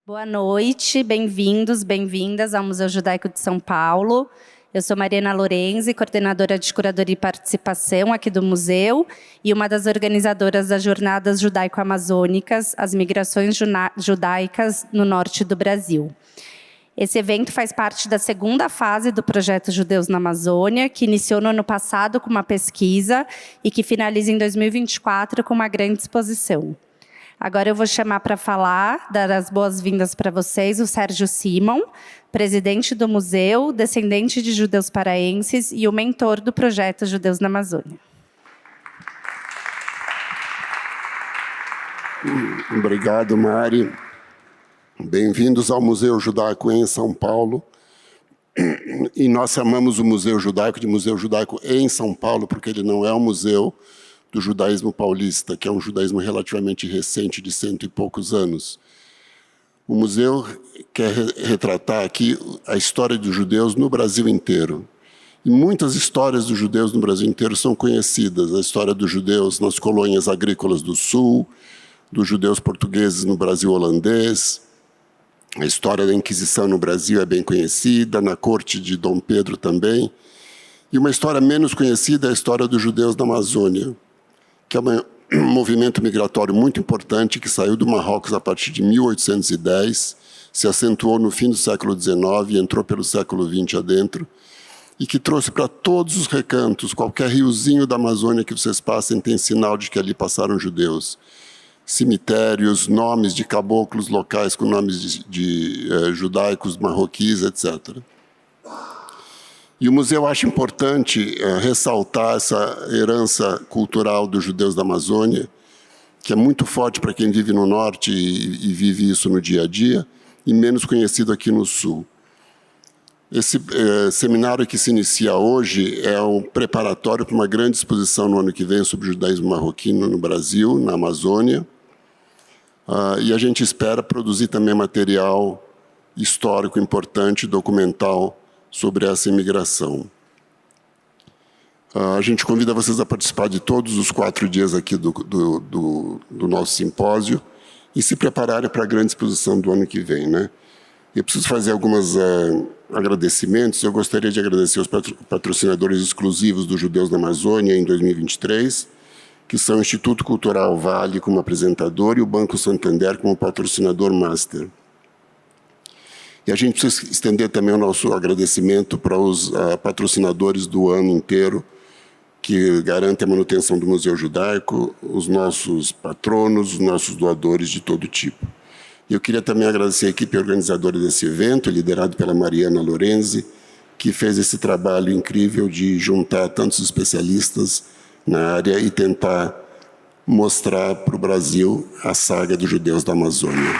Boa noite, bem-vindos, bem-vindas ao Museu Judaico de São Paulo. Eu sou Mariana Lorenzi, coordenadora de Curadoria e Participação aqui do museu e uma das organizadoras das Jornadas Judaico-Amazônicas, as migrações judaicas no norte do Brasil. Esse evento faz parte da segunda fase do projeto Judeus na Amazônia, que iniciou no ano passado com uma pesquisa e que finaliza em 2024 com uma grande exposição. Agora eu vou chamar para falar, dar as boas-vindas para vocês, o Sérgio Simon, presidente do museu, descendente de judeus paraenses e o mentor do projeto Judeus na Amazônia. Obrigado, Mari. Bem-vindos ao Museu Judaico em São Paulo. E nós chamamos o Museu Judaico de Museu Judaico em São Paulo, porque ele não é um museu do judaísmo paulista, que é um judaísmo relativamente recente, de 100 e poucos anos. O museu quer retratar aqui a história dos judeus no Brasil inteiro. E muitas histórias dos judeus no Brasil inteiro são conhecidas. A história dos judeus nas colônias agrícolas do Sul, dos judeus portugueses no Brasil holandês. A história da Inquisição no Brasil é bem conhecida, na corte de Dom Pedro também. E uma história menos conhecida é a história dos judeus da Amazônia, que é um movimento migratório muito importante que saiu do Marrocos a partir de 1810, se acentuou no fim do século XIX e entrou pelo século XX adentro, e que trouxe para todos os recantos, qualquer riozinho da Amazônia que vocês passem tem sinal de que ali passaram judeus. Cemitérios, nomes de caboclos locais com nomes de judaicos, marroquis, etc. E o museu acha importante ressaltar essa herança cultural dos judeus da Amazônia, que é muito forte para quem vive no norte e vive isso no dia a dia, e menos conhecido aqui no sul. Esse seminário que se inicia hoje é um preparatório para uma grande exposição no ano que vem sobre o judaísmo marroquino no Brasil, na Amazônia. E a gente espera produzir também material histórico importante, documental, sobre essa imigração. A gente convida vocês a participar de todos os 4 dias aqui do nosso simpósio e se prepararem para a grande exposição do ano que vem, né? Eu preciso fazer alguns agradecimentos. Eu gostaria de agradecer os patrocinadores exclusivos dos Judeus da Amazônia em 2023, que são o Instituto Cultural Vale como apresentador e o Banco Santander como patrocinador master. E a gente precisa estender também o nosso agradecimento para os patrocinadores do ano inteiro, que garantem a manutenção do Museu Judaico, os nossos patronos, os nossos doadores de todo tipo. E eu queria também agradecer a equipe organizadora desse evento, liderado pela Mariana Lorenzi, que fez esse trabalho incrível de juntar tantos especialistas na área e tentar mostrar para o Brasil a saga dos judeus da Amazônia.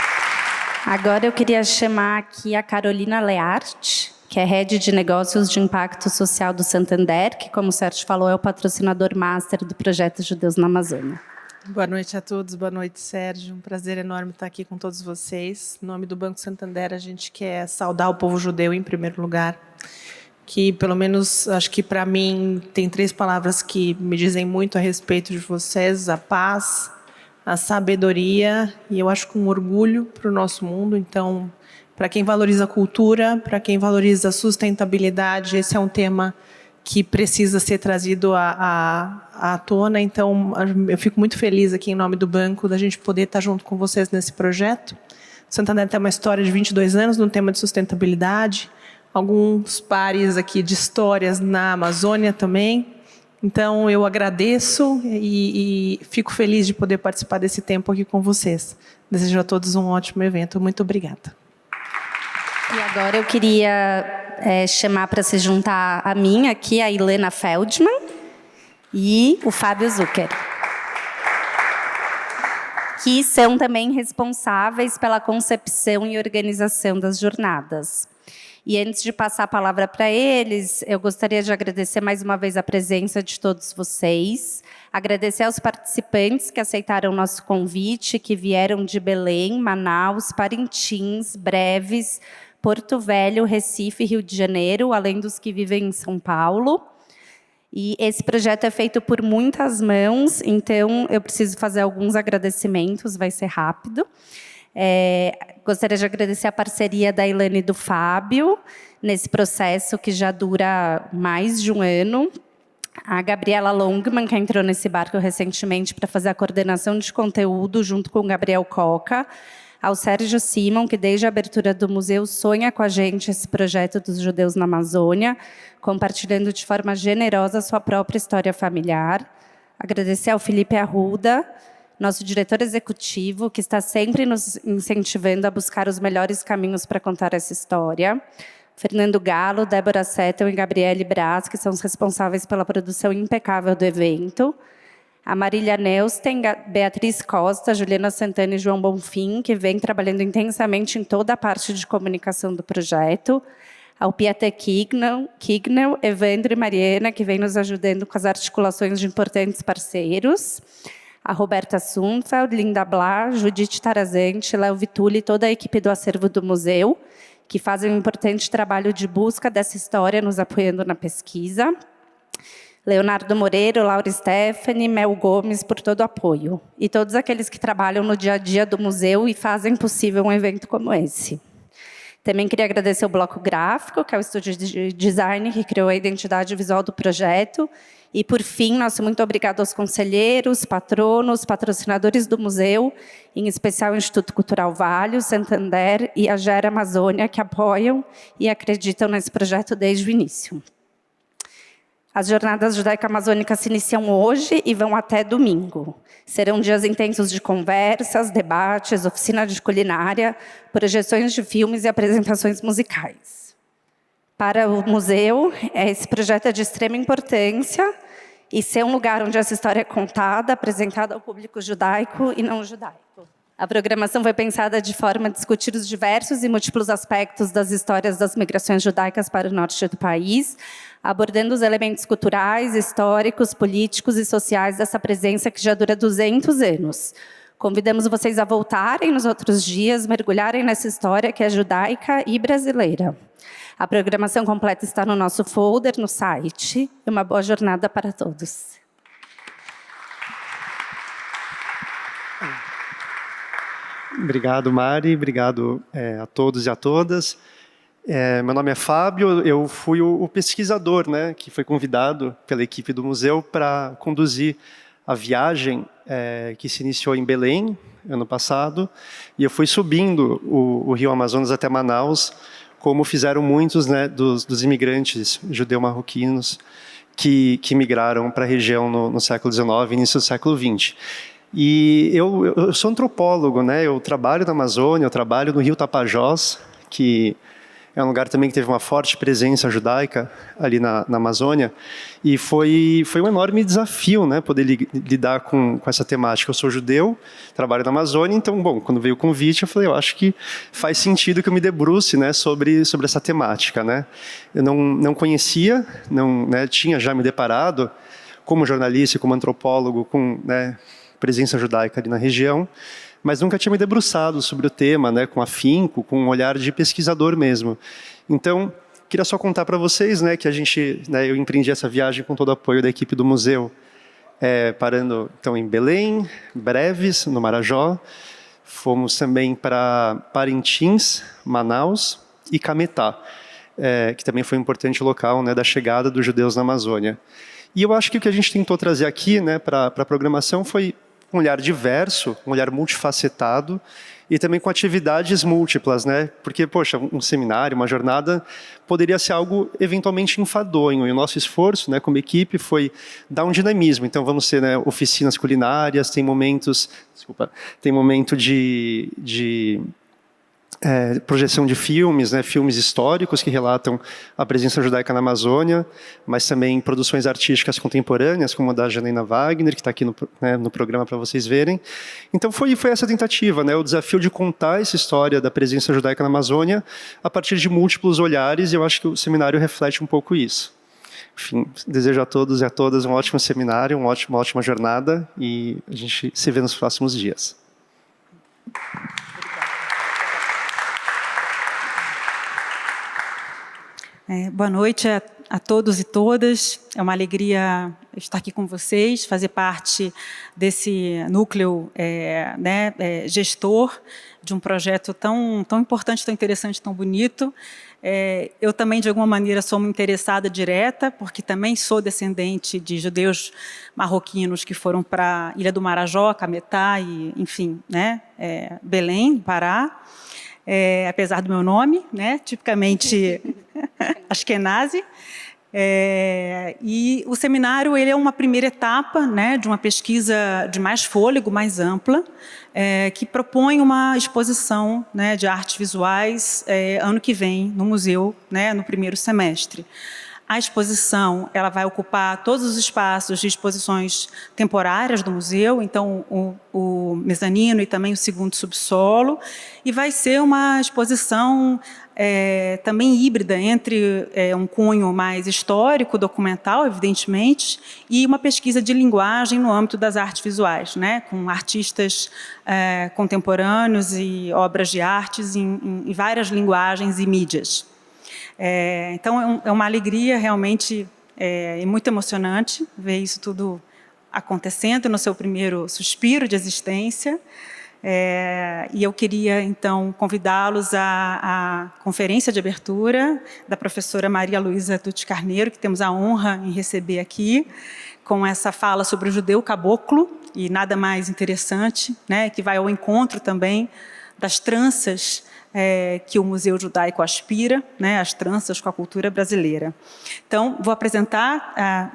Agora eu queria chamar aqui a Carolina Leart, que é Head de Negócios de Impacto Social do Santander, que, como o Sérgio falou, é o patrocinador master do projeto Judeus na Amazônia. Boa noite a todos, boa noite, Sérgio. Um prazer enorme estar aqui com todos vocês. Em nome do Banco Santander, a gente quer saudar o povo judeu em primeiro lugar, que, pelo menos, acho que para mim, tem 3 palavras que me dizem muito a respeito de vocês: a paz, a sabedoria e, eu acho, com orgulho para o nosso mundo. Então, para quem valoriza a cultura, para quem valoriza a sustentabilidade, esse é um tema que precisa ser trazido à tona. Então, eu fico muito feliz aqui, em nome do banco, da gente poder estar junto com vocês nesse projeto. O Santander tem uma história de 22 anos no tema de sustentabilidade, alguns pares aqui de histórias na Amazônia também. Então, eu agradeço e fico feliz de poder participar desse tempo aqui com vocês. Desejo a todos um ótimo evento. Muito obrigada. E agora eu queria chamar para se juntar a mim aqui a Helena Feldman e o Fábio Zucker, que são também responsáveis pela concepção e organização das jornadas. E antes de passar a palavra para eles, eu gostaria de agradecer mais uma vez a presença de todos vocês, agradecer aos participantes que aceitaram o nosso convite, que vieram de Belém, Manaus, Parintins, Breves, Porto Velho, Recife, Rio de Janeiro, além dos que vivem em São Paulo. E esse projeto é feito por muitas mãos, então eu preciso fazer alguns agradecimentos, vai ser rápido. Gostaria de agradecer a parceria da Ilane e do Fábio, nesse processo que já dura mais de um ano. A Gabriela Longman, que entrou nesse barco recentemente para fazer a coordenação de conteúdo, junto com o Gabriel Coca. Ao Sérgio Simon, que desde a abertura do museu sonha com a gente esse projeto dos judeus na Amazônia, compartilhando de forma generosa a sua própria história familiar. Agradecer ao Felipe Arruda, nosso diretor executivo, que está sempre nos incentivando a buscar os melhores caminhos para contar essa história. Fernando Galo, Débora Settel e Gabriele Braz, que são os responsáveis pela produção impecável do evento. A Marília Neusten, Beatriz Costa, Juliana Santana e João Bonfim, que vem trabalhando intensamente em toda a parte de comunicação do projeto. Ao Pieter Kignel, Evandro e Mariana, que vem nos ajudando com as articulações de importantes parceiros. A Roberta Sundfeld, Linda Blá, Judite Tarazante, Léo Vitulli e toda a equipe do acervo do museu, que fazem um importante trabalho de busca dessa história, nos apoiando na pesquisa. Leonardo Moreira, Laura Stephanie, Mel Gomes, por todo o apoio. E todos aqueles que trabalham no dia a dia do museu e fazem possível um evento como esse. Também queria agradecer o Bloco Gráfico, que é o estúdio de design que criou a identidade visual do projeto. E, por fim, nosso muito obrigado aos conselheiros, patronos, patrocinadores do museu, em especial o Instituto Cultural Vale, o Santander e a Gera Amazônia, que apoiam e acreditam nesse projeto desde o início. As jornadas judaico-amazônicas se iniciam hoje e vão até domingo. Serão dias intensos de conversas, debates, oficina de culinária, projeções de filmes e apresentações musicais. Para o museu, esse projeto é de extrema importância e ser um lugar onde essa história é contada, apresentada ao público judaico e não judaico. A programação foi pensada de forma a discutir os diversos e múltiplos aspectos das histórias das migrações judaicas para o norte do país, abordando os elementos culturais, históricos, políticos e sociais dessa presença que já dura 200 anos. Convidamos vocês a voltarem nos outros dias, mergulharem nessa história que é judaica e brasileira. A programação completa está no nosso folder, no site. E uma boa jornada para todos. Obrigado, Mari. Obrigado a todos e a todas. Meu nome é Fábio, eu fui o pesquisador, né, que foi convidado pela equipe do museu para conduzir a viagem que se iniciou em Belém, ano passado, e eu fui subindo o Rio Amazonas até Manaus, como fizeram muitos, né, dos imigrantes judeu-marroquinos que migraram para a região no século XIX, início do século XX. E eu sou antropólogo, né, eu trabalho na Amazônia, eu trabalho no Rio Tapajós, que é um lugar também que teve uma forte presença judaica ali na Amazônia, e foi um enorme desafio, né, poder lidar com essa temática. Eu sou judeu, trabalho na Amazônia, então, bom, quando veio o convite, eu falei, eu acho que faz sentido que eu me debruce, né, sobre essa temática, né. Eu não conhecia, né, tinha já me deparado como jornalista e como antropólogo com, né, presença judaica ali na região, mas nunca tinha me debruçado sobre o tema, né, com afinco, com um olhar de pesquisador mesmo. Então, queria só contar para vocês, né, que eu empreendi essa viagem com todo o apoio da equipe do museu, parando então em Belém, Breves, no Marajó. Fomos também para Parintins, Manaus e Cametá, que também foi um importante local, né, da chegada dos judeus na Amazônia. E eu acho que o que a gente tentou trazer aqui, né, para a programação foi um olhar diverso, um olhar multifacetado e também com atividades múltiplas, né? Porque, poxa, um seminário, uma jornada poderia ser algo eventualmente enfadonho. E o nosso esforço, né, como equipe, foi dar um dinamismo. Então, vamos ter, né, oficinas culinárias, tem momento de projeção de filmes, né, filmes históricos que relatam a presença judaica na Amazônia, mas também produções artísticas contemporâneas, como a da Janaína Wagner, que está aqui no programa para vocês verem. Então foi essa tentativa, né, o desafio de contar essa história da presença judaica na Amazônia a partir de múltiplos olhares, e eu acho que o seminário reflete um pouco isso. Enfim, desejo a todos e a todas um ótimo seminário, uma ótima jornada, e a gente se vê nos próximos dias. Boa noite a todos e todas. É uma alegria estar aqui com vocês, fazer parte desse núcleo gestor de um projeto tão importante, tão interessante, tão bonito. Eu também, de alguma maneira, sou uma interessada direta, porque também sou descendente de judeus marroquinos que foram para a Ilha do Marajó, Cametá e, enfim, Belém, Pará. Apesar do meu nome, tipicamente Ashkenazi. E o seminário ele é uma primeira etapa de uma pesquisa de mais fôlego, mais ampla, que propõe uma exposição de artes visuais ano que vem no museu, no primeiro semestre. A exposição ela vai ocupar todos os espaços de exposições temporárias do museu, então o mezanino e também o segundo subsolo, e vai ser uma exposição também híbrida entre um cunho mais histórico, documental, evidentemente, e uma pesquisa de linguagem no âmbito das artes visuais, com artistas contemporâneos e obras de artes em várias linguagens e mídias. Então, é uma alegria realmente e muito emocionante ver isso tudo acontecendo no seu primeiro suspiro de existência. E eu queria, então, convidá-los à conferência de abertura da professora Maria Luísa Tucci Carneiro, que temos a honra em receber aqui, com essa fala sobre o judeu caboclo, e nada mais interessante, que vai ao encontro também das tranças que o Museu Judaico aspira, as tranças com a cultura brasileira. Então, vou apresentar a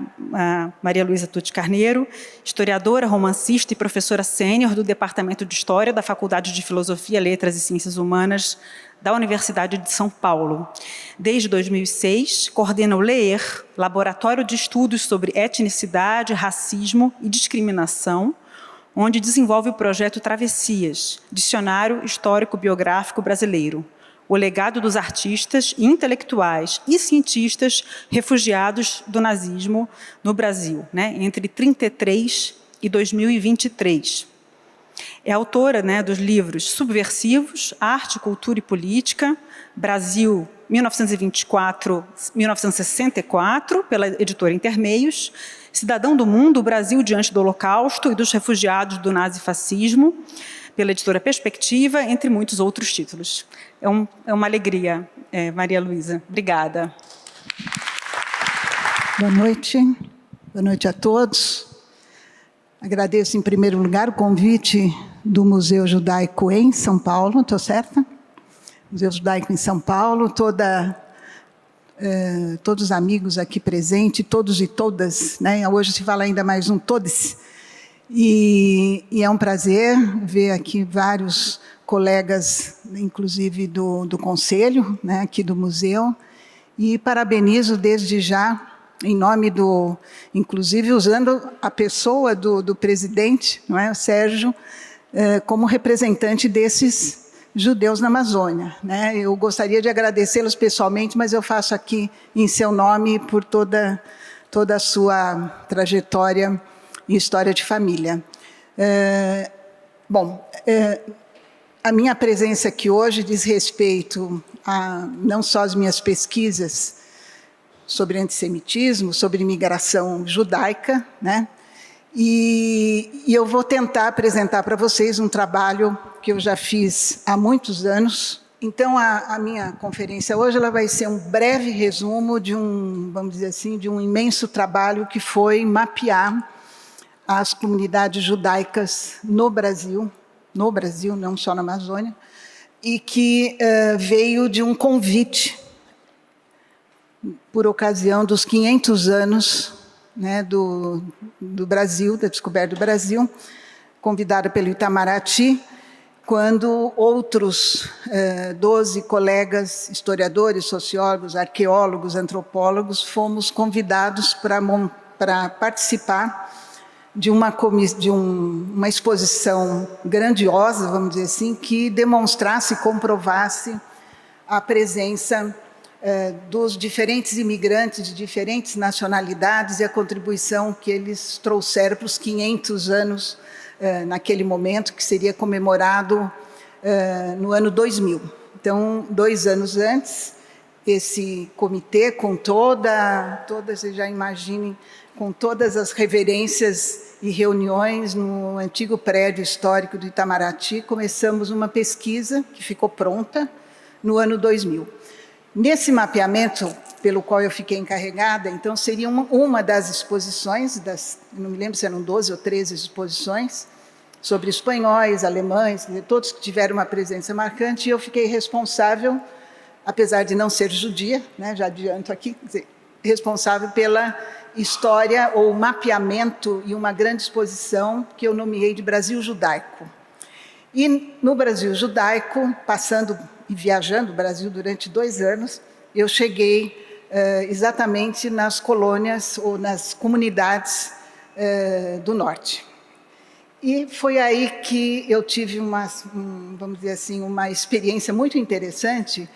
Maria Luísa Tucci Carneiro, historiadora, romancista e professora sênior do Departamento de História da Faculdade de Filosofia, Letras e Ciências Humanas da Universidade de São Paulo. Desde 2006, coordena o LEER, Laboratório de Estudos sobre Etnicidade, Racismo e Discriminação, onde desenvolve o projeto Travessias, Dicionário Histórico-Biográfico Brasileiro, o legado dos artistas, intelectuais e cientistas refugiados do nazismo no Brasil, entre 1933 e 2023. É autora dos livros Subversivos, Arte, Cultura e Política, Brasil 1924-1964, pela editora Intermeios, Cidadão do Mundo, o Brasil diante do Holocausto e dos refugiados do nazifascismo, pela editora Perspectiva, entre muitos outros títulos. É uma alegria, Maria Luísa. Obrigada. Boa noite a todos. Agradeço, em primeiro lugar, o convite do Museu Judaico em São Paulo, estou certa? Museu Judaico em São Paulo, todos os amigos aqui presentes, todos e todas, hoje se fala ainda mais todes, e é um prazer ver aqui vários colegas, inclusive do conselho, aqui do museu, e parabenizo desde já, em nome inclusive usando a pessoa do presidente, o Sérgio, como representante desses judeus na Amazônia. Eu gostaria de agradecê-los pessoalmente, mas eu faço aqui em seu nome por toda a sua trajetória e história de família. A minha presença aqui hoje diz respeito a não só as minhas pesquisas sobre antissemitismo, sobre imigração judaica, e eu vou tentar apresentar para vocês um trabalho que eu já fiz há muitos anos. Então, a minha conferência hoje ela vai ser um breve resumo vamos dizer assim, de um imenso trabalho que foi mapear as comunidades judaicas no Brasil, não só na Amazônia, e que veio de um convite por ocasião dos 500 anos do Brasil, da descoberta do Brasil, convidada pelo Itamaraty, quando outros 12 colegas historiadores, sociólogos, arqueólogos, antropólogos, fomos convidados para participar de uma exposição grandiosa, vamos dizer assim, que demonstrasse e comprovasse a presença dos diferentes imigrantes de diferentes nacionalidades e a contribuição que eles trouxeram para os 500 anos naquele momento, que seria comemorado no ano 2000. Então, 2 anos antes, esse comitê com vocês já imaginem, com todas as reverências e reuniões no antigo prédio histórico do Itamaraty, começamos uma pesquisa que ficou pronta no ano 2000. Nesse mapeamento, pelo qual eu fiquei encarregada, então seria uma das exposições, não me lembro se eram 12 ou 13 exposições, sobre espanhóis, alemães, todos que tiveram uma presença marcante, e eu fiquei responsável, apesar de não ser judia, né, já adianto aqui, responsável pela história ou mapeamento e uma grande exposição que eu nomeei de Brasil Judaico. E no Brasil Judaico, passando e viajando o Brasil durante 2 anos, eu cheguei exatamente nas colônias ou nas comunidades do norte. E foi aí que eu tive vamos dizer assim, uma experiência muito interessante,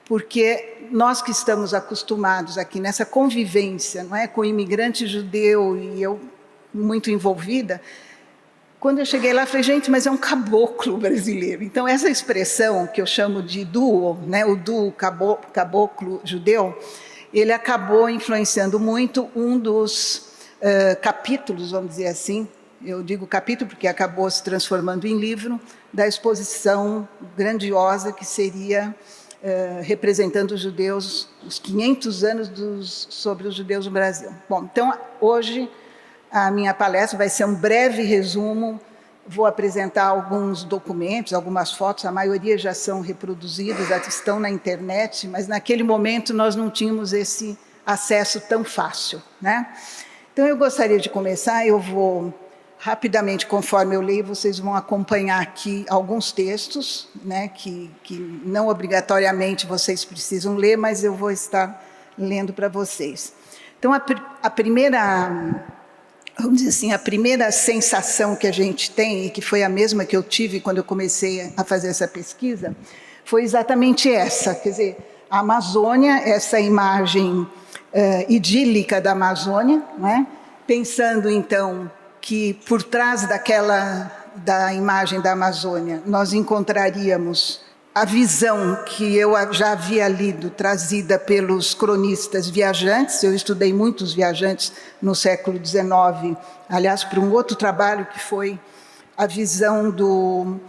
porque nós que estamos acostumados aqui nessa convivência, não é, com o imigrante judeu, e eu muito envolvida, quando eu cheguei lá, falei, gente, mas é um caboclo brasileiro. Então, essa expressão que eu chamo de duo, né, o duo caboclo judeu, ele acabou influenciando muito um dos capítulos, vamos dizer assim, eu digo capítulo porque acabou se transformando em livro, da exposição grandiosa que seria representando os judeus, os 500 anos sobre os judeus no Brasil. Bom, então, hoje, a minha palestra vai ser um breve resumo, vou apresentar alguns documentos, algumas fotos, a maioria já são reproduzidas, já estão na internet, mas naquele momento nós não tínhamos esse acesso tão fácil, né? Então, eu gostaria de começar, eu vou rapidamente, conforme eu leio, vocês vão acompanhar aqui alguns textos, né, que não obrigatoriamente vocês precisam ler, mas eu vou estar lendo para vocês. Então, a primeira, vamos dizer assim, a primeira sensação que a gente tem, e que foi a mesma que eu tive quando eu comecei a fazer essa pesquisa, foi exatamente essa, quer dizer, a Amazônia, essa imagem idílica da Amazônia, não é? Pensando, então, que por trás da imagem da Amazônia nós encontraríamos a visão que eu já havia lido, trazida pelos cronistas viajantes. Eu estudei muitos viajantes no século XIX, aliás, por um outro trabalho que foi a visão do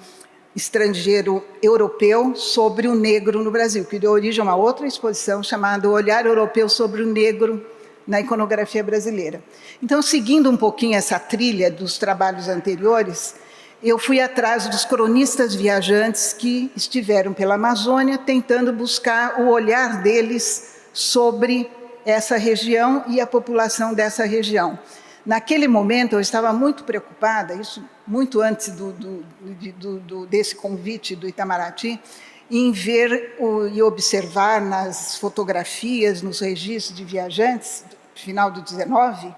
estrangeiro europeu sobre o negro no Brasil, que deu origem a uma outra exposição chamada O Olhar Europeu sobre o Negro na Iconografia Brasileira. Então, seguindo um pouquinho essa trilha dos trabalhos anteriores, eu fui atrás dos cronistas viajantes que estiveram pela Amazônia, tentando buscar o olhar deles sobre essa região e a população dessa região. Naquele momento, eu estava muito preocupada, isso muito antes desse convite do Itamaraty, em ver e observar nas fotografias, nos registros de viajantes, no final do XIX,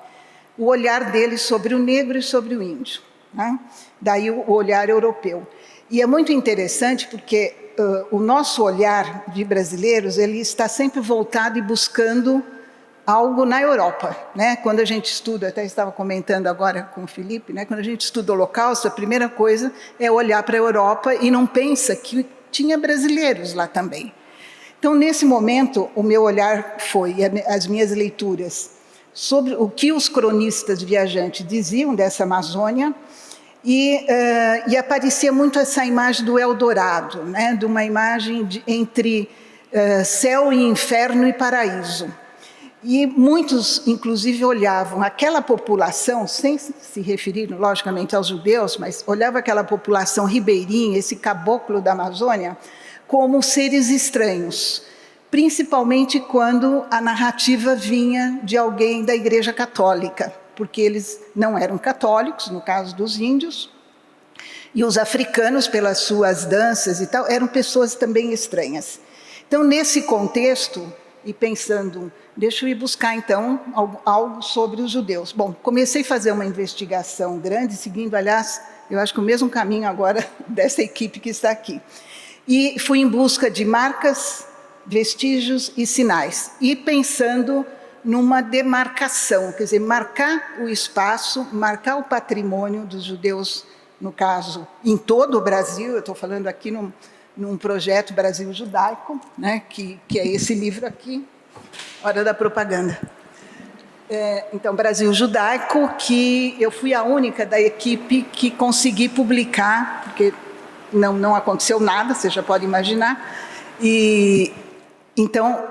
o olhar deles sobre o negro e sobre o índio, né? Daí o olhar europeu. E é muito interessante porque o nosso olhar de brasileiros, ele está sempre voltado e buscando algo na Europa, né? Quando a gente estuda, até estava comentando agora com o Felipe, né? Quando a gente estuda o Holocausto, a primeira coisa é olhar para a Europa e não pensa que tinha brasileiros lá também. Então, nesse momento, o meu olhar foi, as minhas leituras, sobre o que os cronistas viajantes diziam dessa Amazônia, e aparecia muito essa imagem do Eldorado, né? De uma imagem entre céu e inferno e paraíso. E muitos, inclusive, olhavam aquela população, sem se referir, logicamente, aos judeus, mas olhavam aquela população ribeirinha, esse caboclo da Amazônia, como seres estranhos, principalmente quando a narrativa vinha de alguém da Igreja Católica, porque eles não eram católicos, no caso dos índios, e os africanos, pelas suas danças e tal, eram pessoas também estranhas. Então, nesse contexto, e pensando, deixa eu ir buscar, então, algo sobre os judeus. Bom, comecei a fazer uma investigação grande, seguindo, aliás, eu acho que o mesmo caminho agora dessa equipe que está aqui. E fui em busca de marcas, vestígios e sinais. E pensando numa demarcação, quer dizer, marcar o espaço, marcar o patrimônio dos judeus, no caso, em todo o Brasil, eu estou falando aqui num projeto Brasil Judaico, né, que é esse livro aqui, Hora da Propaganda. Então, Brasil Judaico, que eu fui a única da equipe que consegui publicar, porque não aconteceu nada, você já pode imaginar. E então,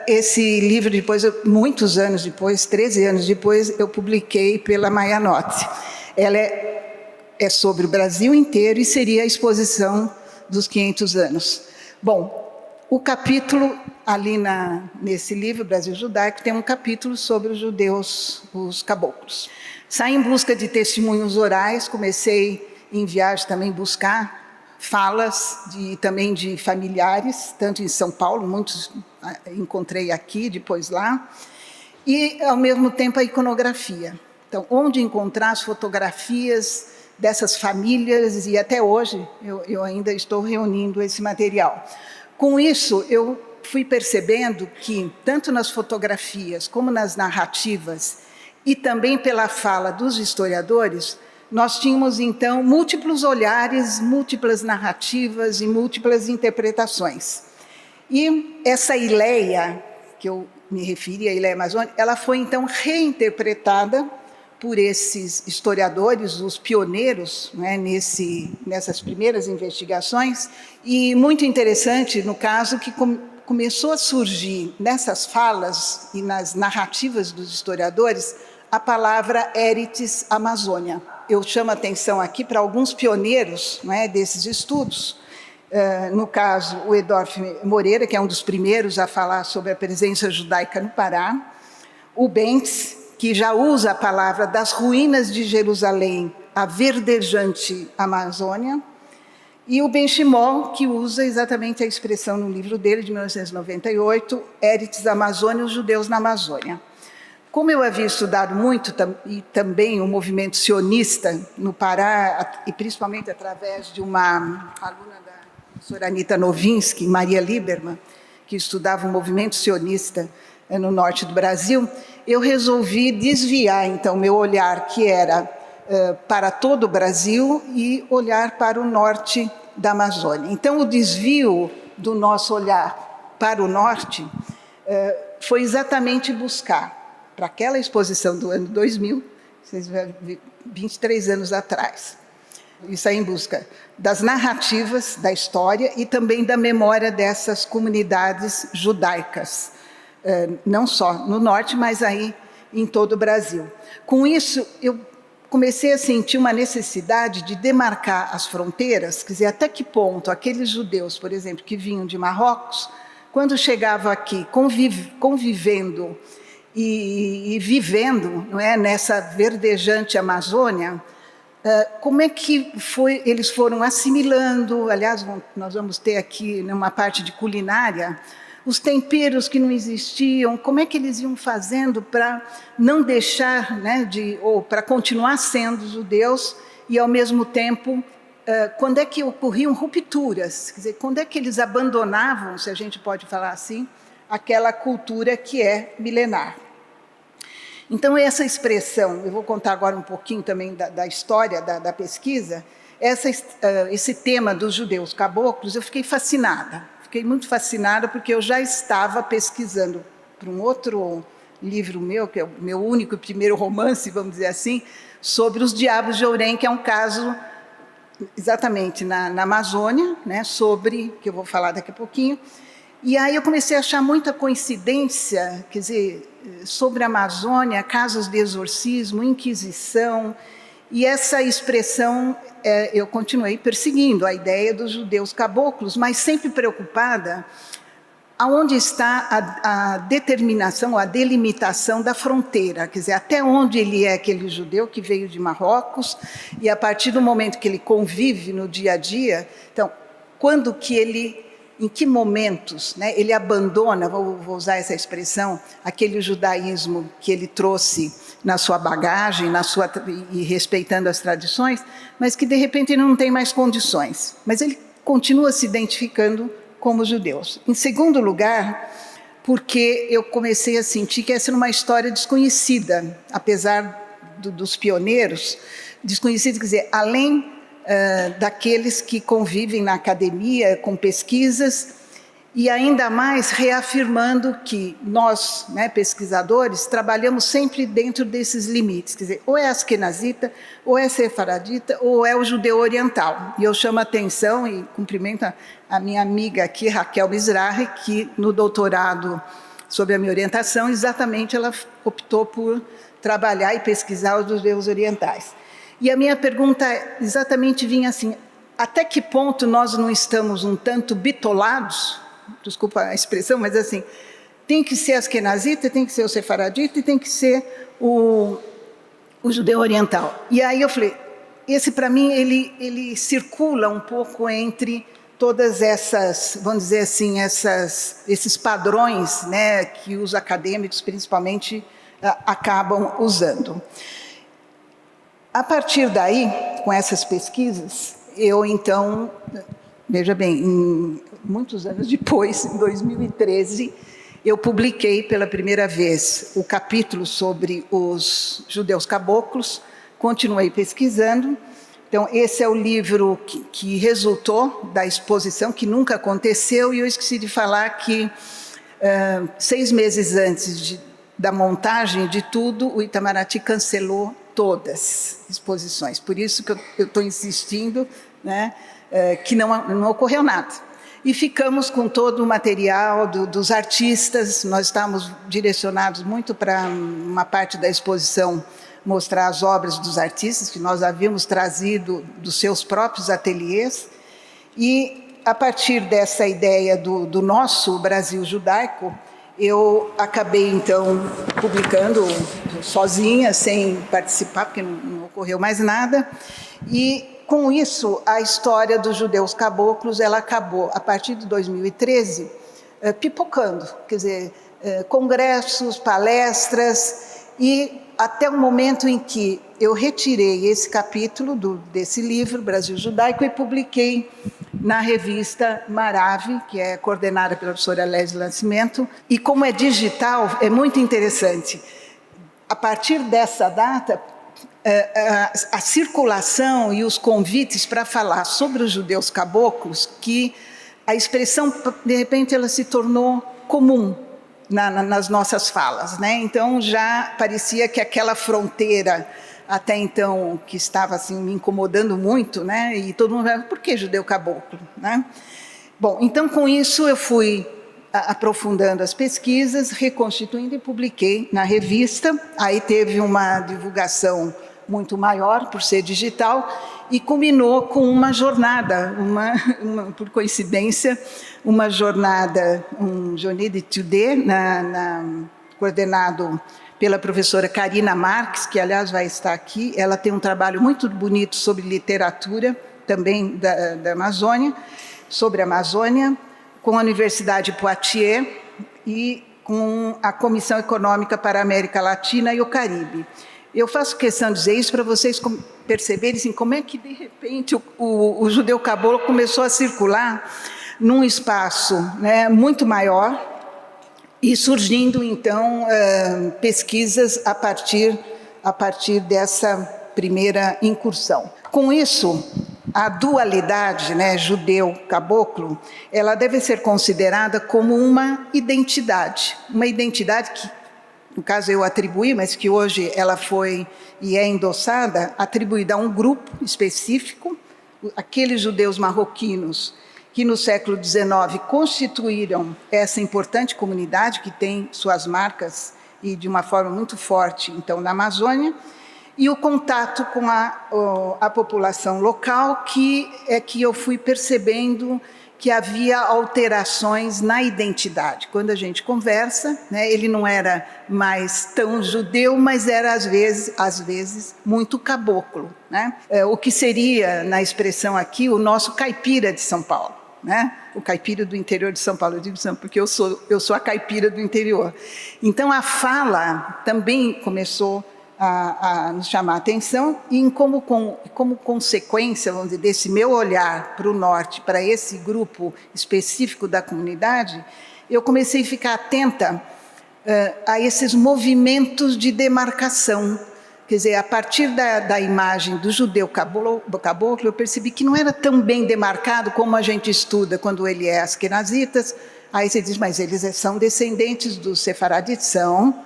esse livro, depois, muitos anos depois, 13 anos depois, eu publiquei pela Maianote. Ela é sobre o Brasil inteiro e seria a exposição dos 500 anos. Bom, o capítulo, ali nesse livro, Brasil Judaico, tem um capítulo sobre os judeus, os caboclos. Saí em busca de testemunhos orais, comecei em viagem também buscar falas também de familiares, tanto em São Paulo, muitos encontrei aqui, depois lá, e, ao mesmo tempo, a iconografia. Então, onde encontrar as fotografias dessas famílias, e até hoje eu ainda estou reunindo esse material. Com isso, eu fui percebendo que, tanto nas fotografias como nas narrativas, e também pela fala dos historiadores, nós tínhamos, então, múltiplos olhares, múltiplas narrativas e múltiplas interpretações. E essa Ileia, que eu me referi, a Ileia Amazônia, ela foi, então, reinterpretada por esses historiadores, os pioneiros, né, nessas primeiras investigações, e muito interessante, no caso, que começou a surgir nessas falas e nas narrativas dos historiadores a palavra Eretz Amazônia. Eu chamo a atenção aqui para alguns pioneiros, né, desses estudos, no caso, o Edorf Moreira, que é um dos primeiros a falar sobre a presença judaica no Pará, o Bentz, que já usa a palavra das ruínas de Jerusalém, a verdejante Amazônia, e o Benchimol, que usa exatamente a expressão no livro dele, de 1998, Eretz Amazônia, os judeus na Amazônia. Como eu havia estudado muito, e também o movimento sionista no Pará, e principalmente através de uma aluna da professora Anita Novinsky, Maria Lieberman, que estudava o movimento sionista no norte do Brasil, eu resolvi desviar, então, meu olhar, que era para todo o Brasil, e olhar para o norte da Amazônia. Então, o desvio do nosso olhar para o norte foi exatamente buscar, para aquela exposição do ano 2000, vocês vão ver, 23 anos atrás, isso aí em busca das narrativas da história e também da memória dessas comunidades judaicas, não só no norte, mas aí em todo o Brasil. Com isso, eu comecei a sentir uma necessidade de demarcar as fronteiras, quer dizer, até que ponto aqueles judeus, por exemplo, que vinham de Marrocos, quando chegavam aqui convivendo e vivendo, não é, nessa verdejante Amazônia, como é que eles foram assimilando, aliás, nós vamos ter aqui numa parte de culinária, os temperos que não existiam, como é que eles iam fazendo para não deixar, né, ou para continuar sendo judeus e, ao mesmo tempo, quando é que ocorriam rupturas, quer dizer, quando é que eles abandonavam, se a gente pode falar assim, aquela cultura que é milenar. Então, essa expressão, eu vou contar agora um pouquinho também da história da pesquisa, esse tema dos judeus caboclos, eu fiquei fascinada. Fiquei muito fascinada porque eu já estava pesquisando para um outro livro meu, que é o meu único e primeiro romance, vamos dizer assim, sobre os Diabos de Orem, que é um caso exatamente na Amazônia, né, que eu vou falar daqui a pouquinho. E aí eu comecei a achar muita coincidência, quer dizer, sobre a Amazônia, casos de exorcismo, inquisição, e essa expressão eu continuei perseguindo, a ideia dos judeus caboclos, mas sempre preocupada aonde está a determinação, a delimitação da fronteira, quer dizer, até onde ele é aquele judeu que veio de Marrocos, e a partir do momento que ele convive no dia a dia, então, em que momentos, né, ele abandona, vou usar essa expressão, aquele judaísmo que ele trouxe na sua bagagem, e respeitando as tradições, mas que de repente ele não tem mais condições. Mas ele continua se identificando como judeus. Em segundo lugar, porque eu comecei a sentir que essa era uma história desconhecida, apesar dos pioneiros, desconhecida, quer dizer, além daqueles que convivem na academia com pesquisas, e ainda mais reafirmando que nós, né, pesquisadores, trabalhamos sempre dentro desses limites, quer dizer, ou é askenazita, ou é sefaradita, ou é o judeu oriental. E eu chamo a atenção e cumprimento a minha amiga aqui, Raquel Mizrahi, que no doutorado, sob a minha orientação, exatamente ela optou por trabalhar e pesquisar os judeus orientais. E a minha pergunta exatamente vinha assim: até que ponto nós não estamos um tanto bitolados? Desculpa a expressão, mas assim, tem que ser askenazita, tem que ser o sefaradita e tem que ser o judeu oriental. E aí eu falei, esse para mim, ele circula um pouco entre todas essas, vamos dizer assim, esses padrões, né, que os acadêmicos, principalmente, acabam usando. A partir daí, com essas pesquisas, eu então, veja bem, muitos anos depois, em 2013, eu publiquei pela primeira vez o capítulo sobre os judeus caboclos, continuei pesquisando. Então, esse é o livro que resultou da exposição, que nunca aconteceu, e eu esqueci de falar que 6 meses antes da montagem de tudo, o Itamaraty cancelou todas as exposições. Por isso que eu estou insistindo, né, que não ocorreu nada. E ficamos com todo o material dos artistas. Nós estávamos direcionados muito para uma parte da exposição mostrar as obras dos artistas que nós havíamos trazido dos seus próprios ateliês. E, a partir dessa ideia do nosso Brasil judaico, eu acabei, então, publicando sozinha, sem participar, porque não ocorreu mais nada. E, com isso, a história dos judeus caboclos, ela acabou, a partir de 2013, pipocando. Quer dizer, congressos, palestras, e até o momento em que eu retirei esse capítulo desse livro, Brasil Judaico, e publiquei na revista Marave, que é coordenada pela professora Lésia Nascimento. E como é digital, é muito interessante. A partir dessa data, a circulação e os convites para falar sobre os judeus caboclos, que a expressão, de repente, ela se tornou comum nas nossas falas, né? Então, já parecia que aquela fronteira, até então, que estava assim, me incomodando muito, né? E todo mundo falava, por que judeu caboclo? Né? Bom, então, com isso, eu fui aprofundando as pesquisas, reconstituindo e publiquei na revista. Aí teve uma divulgação muito maior, por ser digital, e culminou com uma jornada, por coincidência, uma jornada, um Journée d'études, coordenado pela professora Karina Marques, que, aliás, vai estar aqui. Ela tem um trabalho muito bonito sobre literatura, também da Amazônia, sobre a Amazônia, com a Universidade de Poitiers e com a Comissão Econômica para a América Latina e o Caribe. Eu faço questão de dizer isso para vocês perceberem assim, como é que, de repente, o judeu caboclo começou a circular num espaço, né, muito maior, e surgindo, então, pesquisas a partir dessa primeira incursão. Com isso, a dualidade, né, judeu-caboclo, ela deve ser considerada como uma identidade que, no caso eu atribuí, mas que hoje ela foi e é endossada, atribuída a um grupo específico, aqueles judeus marroquinos que no século XIX constituíram essa importante comunidade que tem suas marcas e de uma forma muito forte, então, na Amazônia, e o contato com a população local, que eu fui percebendo que havia alterações na identidade. Quando a gente conversa, né, ele não era mais tão judeu, mas era, às vezes muito caboclo, né? O que seria, na expressão aqui, o nosso caipira de São Paulo, né? O caipira do interior de São Paulo. Eu digo São porque eu sou a caipira do interior. Então, a fala também começou a nos chamar a atenção, e como consequência, vamos dizer, desse meu olhar para o norte, para esse grupo específico da comunidade, eu comecei a ficar atenta a esses movimentos de demarcação Quer dizer, a partir da imagem do judeu caboclo, eu percebi que não era tão bem demarcado como a gente estuda quando ele é askenazitas. Aí você diz, mas eles são descendentes dos sefaraditas, são.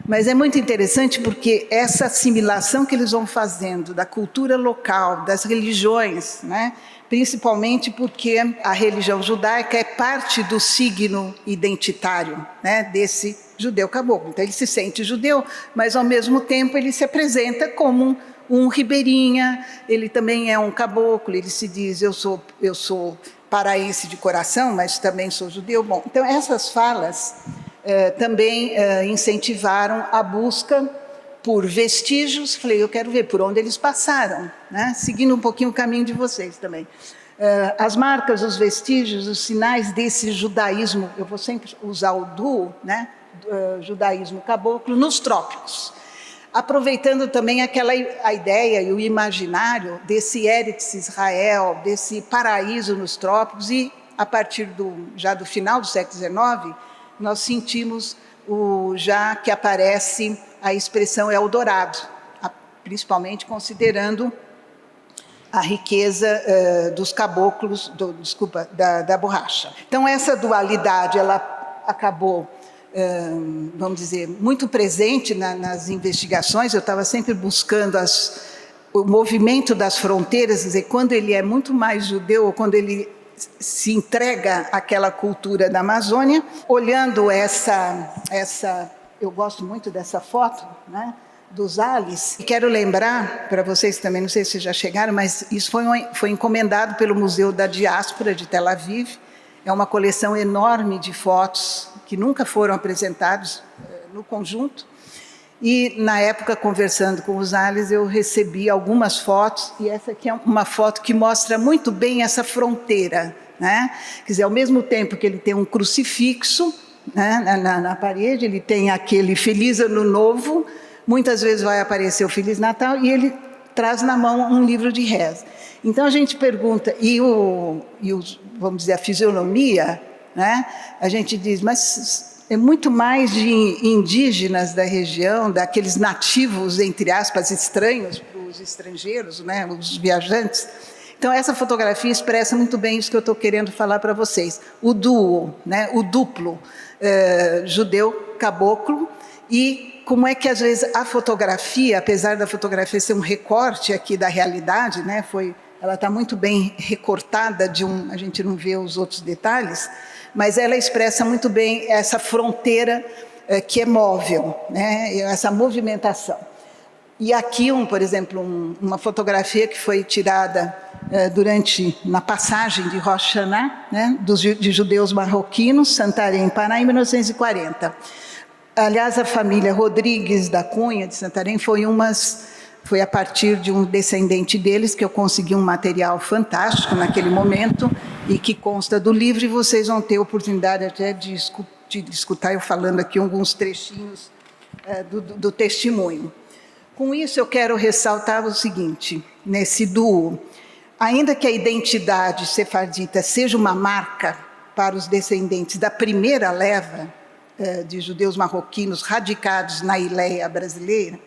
Mas é muito interessante porque essa assimilação que eles vão fazendo da cultura local, das religiões, né? Principalmente porque a religião judaica é parte do signo identitário, né, desse judeu caboclo. Então ele se sente judeu, mas ao mesmo tempo ele se apresenta como um ribeirinha, ele também é um caboclo, ele se diz, eu sou paraense de coração, mas também sou judeu. Bom, então essas falas também incentivaram a busca por vestígios. Falei, eu quero ver por onde eles passaram, né? Seguindo um pouquinho o caminho de vocês também. As marcas, os vestígios, os sinais desse judaísmo, eu vou sempre usar o duo, né? Judaísmo caboclo, nos trópicos. Aproveitando também a ideia e o imaginário desse Eretz Israel, desse paraíso nos trópicos, e a partir já do final do século XIX, nós sentimos já que aparece a expressão Eldorado, principalmente considerando a riqueza dos caboclos, da borracha. Então, essa dualidade, ela acabou, vamos dizer, muito presente nas investigações. Eu estava sempre buscando o movimento das fronteiras, quer dizer, quando ele é muito mais judeu, ou quando ele se entrega àquela cultura da Amazônia. Olhando eu gosto muito dessa foto, né, dos Ales. E quero lembrar para vocês também, não sei se já chegaram, mas isso foi encomendado pelo Museu da Diáspora de Tel Aviv. É uma coleção enorme de fotos que nunca foram apresentados no conjunto. E, na época, conversando com os Ales, eu recebi algumas fotos, e essa aqui é uma foto que mostra muito bem essa fronteira, né? Quer dizer, ao mesmo tempo que ele tem um crucifixo, né, na parede, ele tem aquele Feliz Ano Novo, muitas vezes vai aparecer o Feliz Natal, e ele traz na mão um livro de reza. Então, a gente pergunta, vamos dizer, a fisionomia, né? A gente diz, mas é muito mais de indígenas da região, daqueles nativos, entre aspas, estranhos para os estrangeiros, né, os viajantes. Então, essa fotografia expressa muito bem isso que eu estou querendo falar para vocês. O duo, né, o duplo judeu caboclo, e como é que, às vezes, a fotografia, apesar da fotografia ser um recorte aqui da realidade, né, ela está muito bem recortada, a gente não vê os outros detalhes, mas ela expressa muito bem essa fronteira que é móvel, né? Essa movimentação. E aqui, por exemplo, uma fotografia que foi tirada na passagem de Rosh Hashanah, né? De judeus marroquinos, Santarém, Pará, em 1940. Aliás, a família Rodrigues da Cunha, de Santarém, foi a partir de um descendente deles que eu consegui um material fantástico naquele momento e que consta do livro, e vocês vão ter a oportunidade até de escutar eu falando aqui alguns trechinhos do testemunho. Com isso, eu quero ressaltar o seguinte, nesse duo: ainda que a identidade sefardita seja uma marca para os descendentes da primeira leva de judeus marroquinos radicados na Ileia brasileira,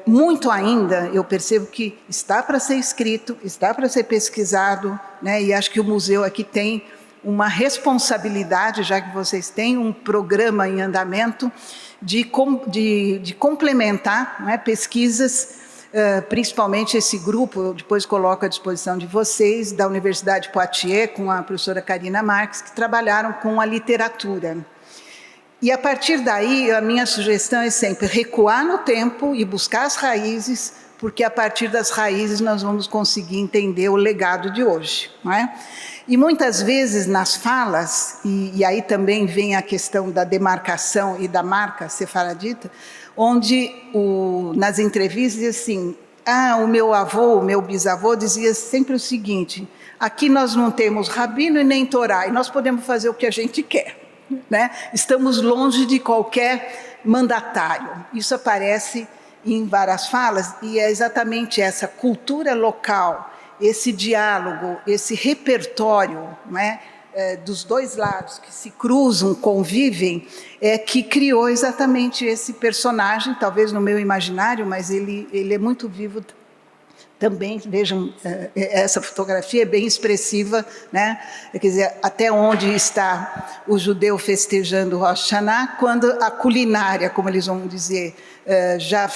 muito ainda eu percebo que está para ser escrito, está para ser pesquisado, né? E acho que o museu aqui tem uma responsabilidade, já que vocês têm um programa em andamento, de complementar, né, pesquisas, principalmente esse grupo, eu depois coloco à disposição de vocês, da Universidade de Poitiers, com a professora Karina Marques, que trabalharam com a literatura. E, a partir daí, a minha sugestão é sempre recuar no tempo e buscar as raízes, porque, a partir das raízes, nós vamos conseguir entender o legado de hoje, não é? E, muitas vezes, nas falas, e aí também vem a questão da demarcação e da marca sefaradita, onde, nas entrevistas, diz assim, o meu avô, o meu bisavô, dizia sempre o seguinte: aqui nós não temos rabino e nem Torá, e nós podemos fazer o que a gente quer. Né? Estamos longe de qualquer mandatário. Isso aparece em várias falas, e é exatamente essa cultura local, esse diálogo, esse repertório, né, dos dois lados, que se cruzam, convivem, que criou exatamente esse personagem, talvez no meu imaginário, mas ele é muito vivo também. Vejam, essa fotografia é bem expressiva, né? Quer dizer, até onde está o judeu festejando o Rosh Hashanah, quando a culinária, como eles vão dizer, já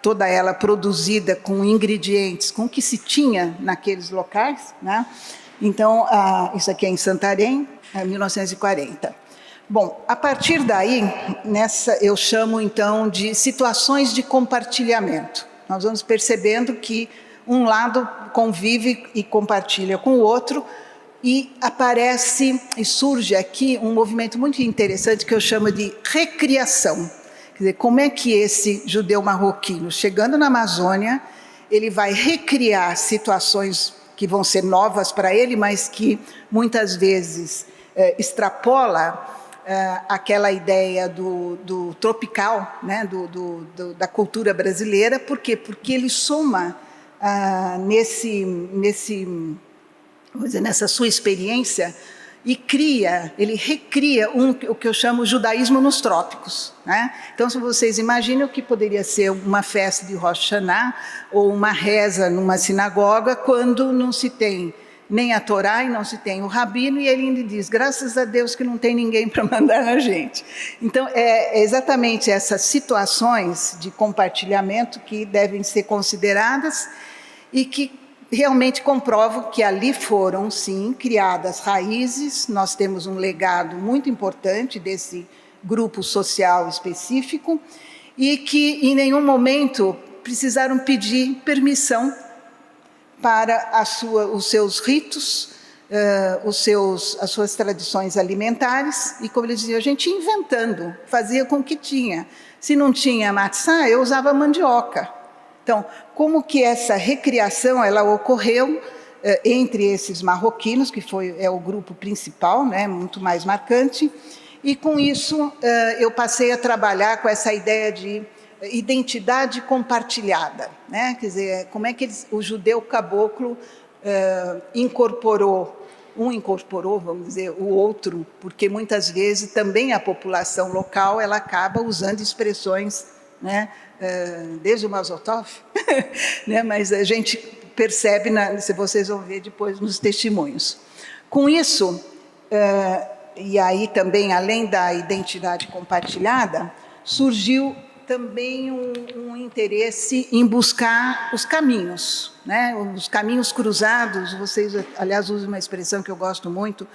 toda ela produzida com ingredientes, com o que se tinha naqueles locais, né? Então, isso aqui é em Santarém, 1940. Bom, a partir daí, eu chamo então de situações de compartilhamento. Nós vamos percebendo que um lado convive e compartilha com o outro, e aparece e surge aqui um movimento muito interessante que eu chamo de recriação. Quer dizer, como é que esse judeu marroquino, chegando na Amazônia, ele vai recriar situações que vão ser novas para ele, mas que muitas vezes extrapola aquela ideia do tropical, né, da cultura brasileira. Por quê? Porque ele soma nessa sua experiência e ele recria o que eu chamo de judaísmo nos trópicos, né? Então, se vocês imaginam o que poderia ser uma festa de Rosh Hashanah ou uma reza numa sinagoga, quando não se tem nem a Torá e não se tem o rabino, e ele ainda diz, graças a Deus que não tem ninguém para mandar na gente. Então, é exatamente essas situações de compartilhamento que devem ser consideradas e que realmente comprovam que ali foram, sim, criadas raízes. Nós temos um legado muito importante desse grupo social específico e que em nenhum momento precisaram pedir permissão para os seus ritos, as suas tradições alimentares. E, como eles diziam, a gente ia inventando, fazia com o que tinha. Se não tinha matzá, eu usava mandioca. Então, como que essa recriação ela ocorreu entre esses marroquinos, que é o grupo principal, né, muito mais marcante, e com isso eu passei a trabalhar com essa ideia de identidade compartilhada, né? Quer dizer, como é que o judeu caboclo incorporou, vamos dizer, o outro, porque muitas vezes também a população local ela acaba usando expressões, né, desde o Mazel Tov, né, mas a gente percebe, se vocês vão ver depois nos testemunhos. Com isso, e aí também, além da identidade compartilhada, surgiu também um interesse em buscar os caminhos, né? Os caminhos cruzados. Vocês, aliás, usam uma expressão que eu gosto muito,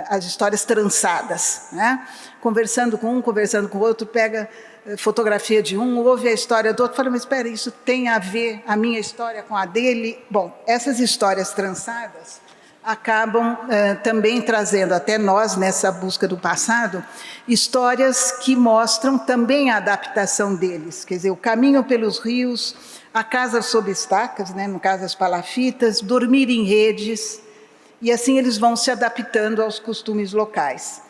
as histórias trançadas, né? Conversando com um, conversando com o outro, pega fotografia de um, ouve a história do outro, fala, mas espera, isso tem a ver a minha história com a dele? Bom, essas histórias trançadas acabam também trazendo até nós, nessa busca do passado, histórias que mostram também a adaptação deles, quer dizer, o caminho pelos rios, a casa sob estacas, né, no caso as palafitas, dormir em redes, e assim eles vão se adaptando aos costumes locais.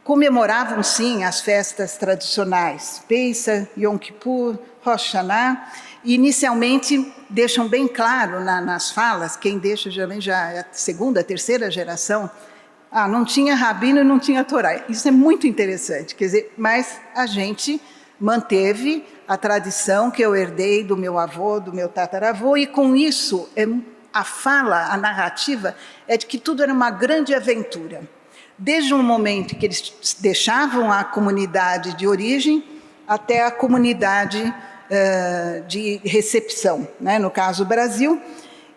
Comemoravam, sim, as festas tradicionais, Pesach, Yom Kippur, Rosh Hashanah, e inicialmente deixam bem claro nas falas, quem deixa geralmente já é a segunda, terceira geração, não tinha rabino e não tinha Torá. Isso é muito interessante, quer dizer, mas a gente manteve a tradição que eu herdei do meu avô, do meu tataravô, e com isso a fala, a narrativa é de que tudo era uma grande aventura. Desde um momento que eles deixavam a comunidade de origem até a comunidade de recepção, né? No caso, o Brasil.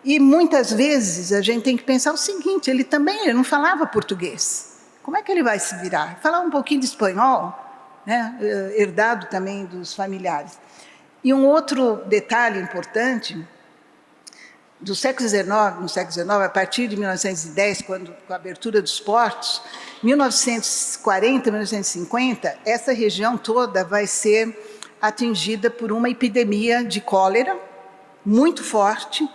E muitas vezes a gente tem que pensar o seguinte, ele não falava português. Como é que ele vai se virar? Falava um pouquinho de espanhol, né? Herdado também dos familiares. E um outro detalhe importante, no século XIX, a partir de 1910, com a abertura dos portos, 1940, 1950, essa região toda vai ser atingida por uma epidemia de cólera muito forte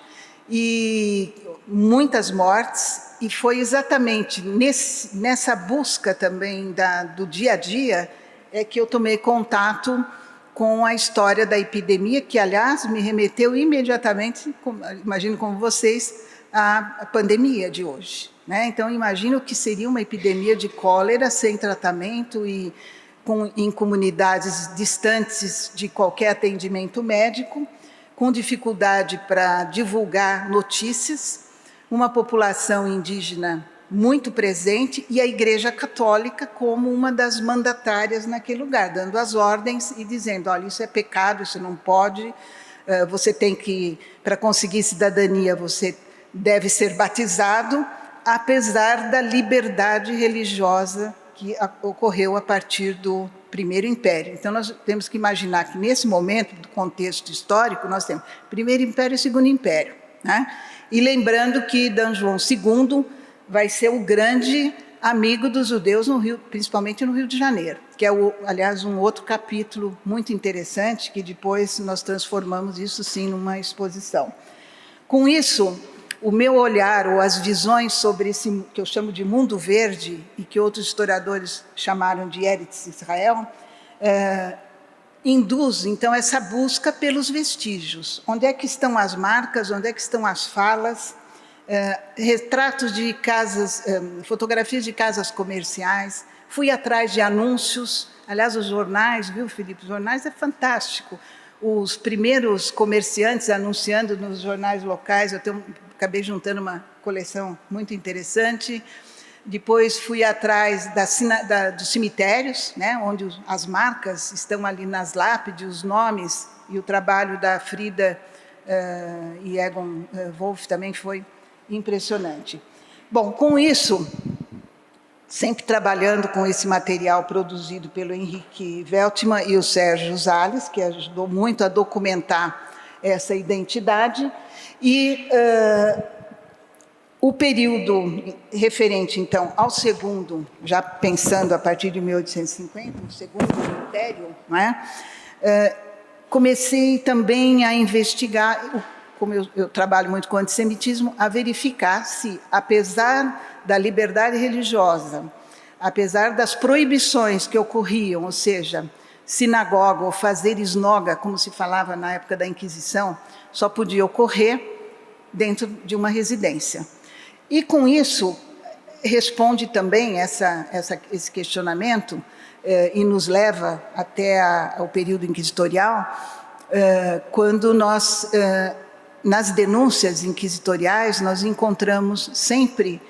e muitas mortes, e foi exatamente nessa busca também do dia a dia que eu tomei contato com a história da epidemia, que, aliás, me remeteu imediatamente, imagino como vocês, à pandemia de hoje, né? Então, imagina o que seria uma epidemia de cólera sem tratamento e em comunidades distantes de qualquer atendimento médico, com dificuldade para divulgar notícias, uma população indígena muito presente e a Igreja Católica como uma das mandatárias naquele lugar, dando as ordens e dizendo, olha, isso é pecado, isso não pode, você tem que, para conseguir cidadania, você deve ser batizado, apesar da liberdade religiosa que ocorreu a partir do Primeiro Império. Então, nós temos que imaginar que, nesse momento do contexto histórico, nós temos Primeiro Império e Segundo Império, né? E lembrando que D. João II vai ser o grande amigo dos judeus no Rio, principalmente no Rio de Janeiro, que é, aliás, um outro capítulo muito interessante, que depois nós transformamos isso, sim, numa exposição. Com isso, o meu olhar, ou as visões sobre esse que eu chamo de mundo verde, e que outros historiadores chamaram de Eretz Israel, induz, então, essa busca pelos vestígios. Onde é que estão as marcas, onde é que estão as falas, retratos de casas, fotografias de casas comerciais, fui atrás de anúncios, aliás, os jornais, viu, Felipe? Os jornais é fantástico. Os primeiros comerciantes anunciando nos jornais locais, acabei juntando uma coleção muito interessante. Depois fui atrás dos cemitérios, né, onde as marcas estão ali nas lápides, os nomes, e o trabalho da Frida e Egon Wolff também foi impressionante. Bom, com isso, sempre trabalhando com esse material produzido pelo Henrique Veltman e o Sérgio Zales, que ajudou muito a documentar essa identidade, e o período referente, então, ao segundo, já pensando a partir de 1850, o segundo império, não é? Comecei também a investigar, como eu trabalho muito com antissemitismo, a verificar se, apesar da liberdade religiosa, apesar das proibições que ocorriam, ou seja, sinagoga ou fazer esnoga, como se falava na época da Inquisição, só podia ocorrer dentro de uma residência. E com isso, responde também esse questionamento e nos leva até o período inquisitorial, quando nós, nas denúncias inquisitoriais, nós encontramos sempre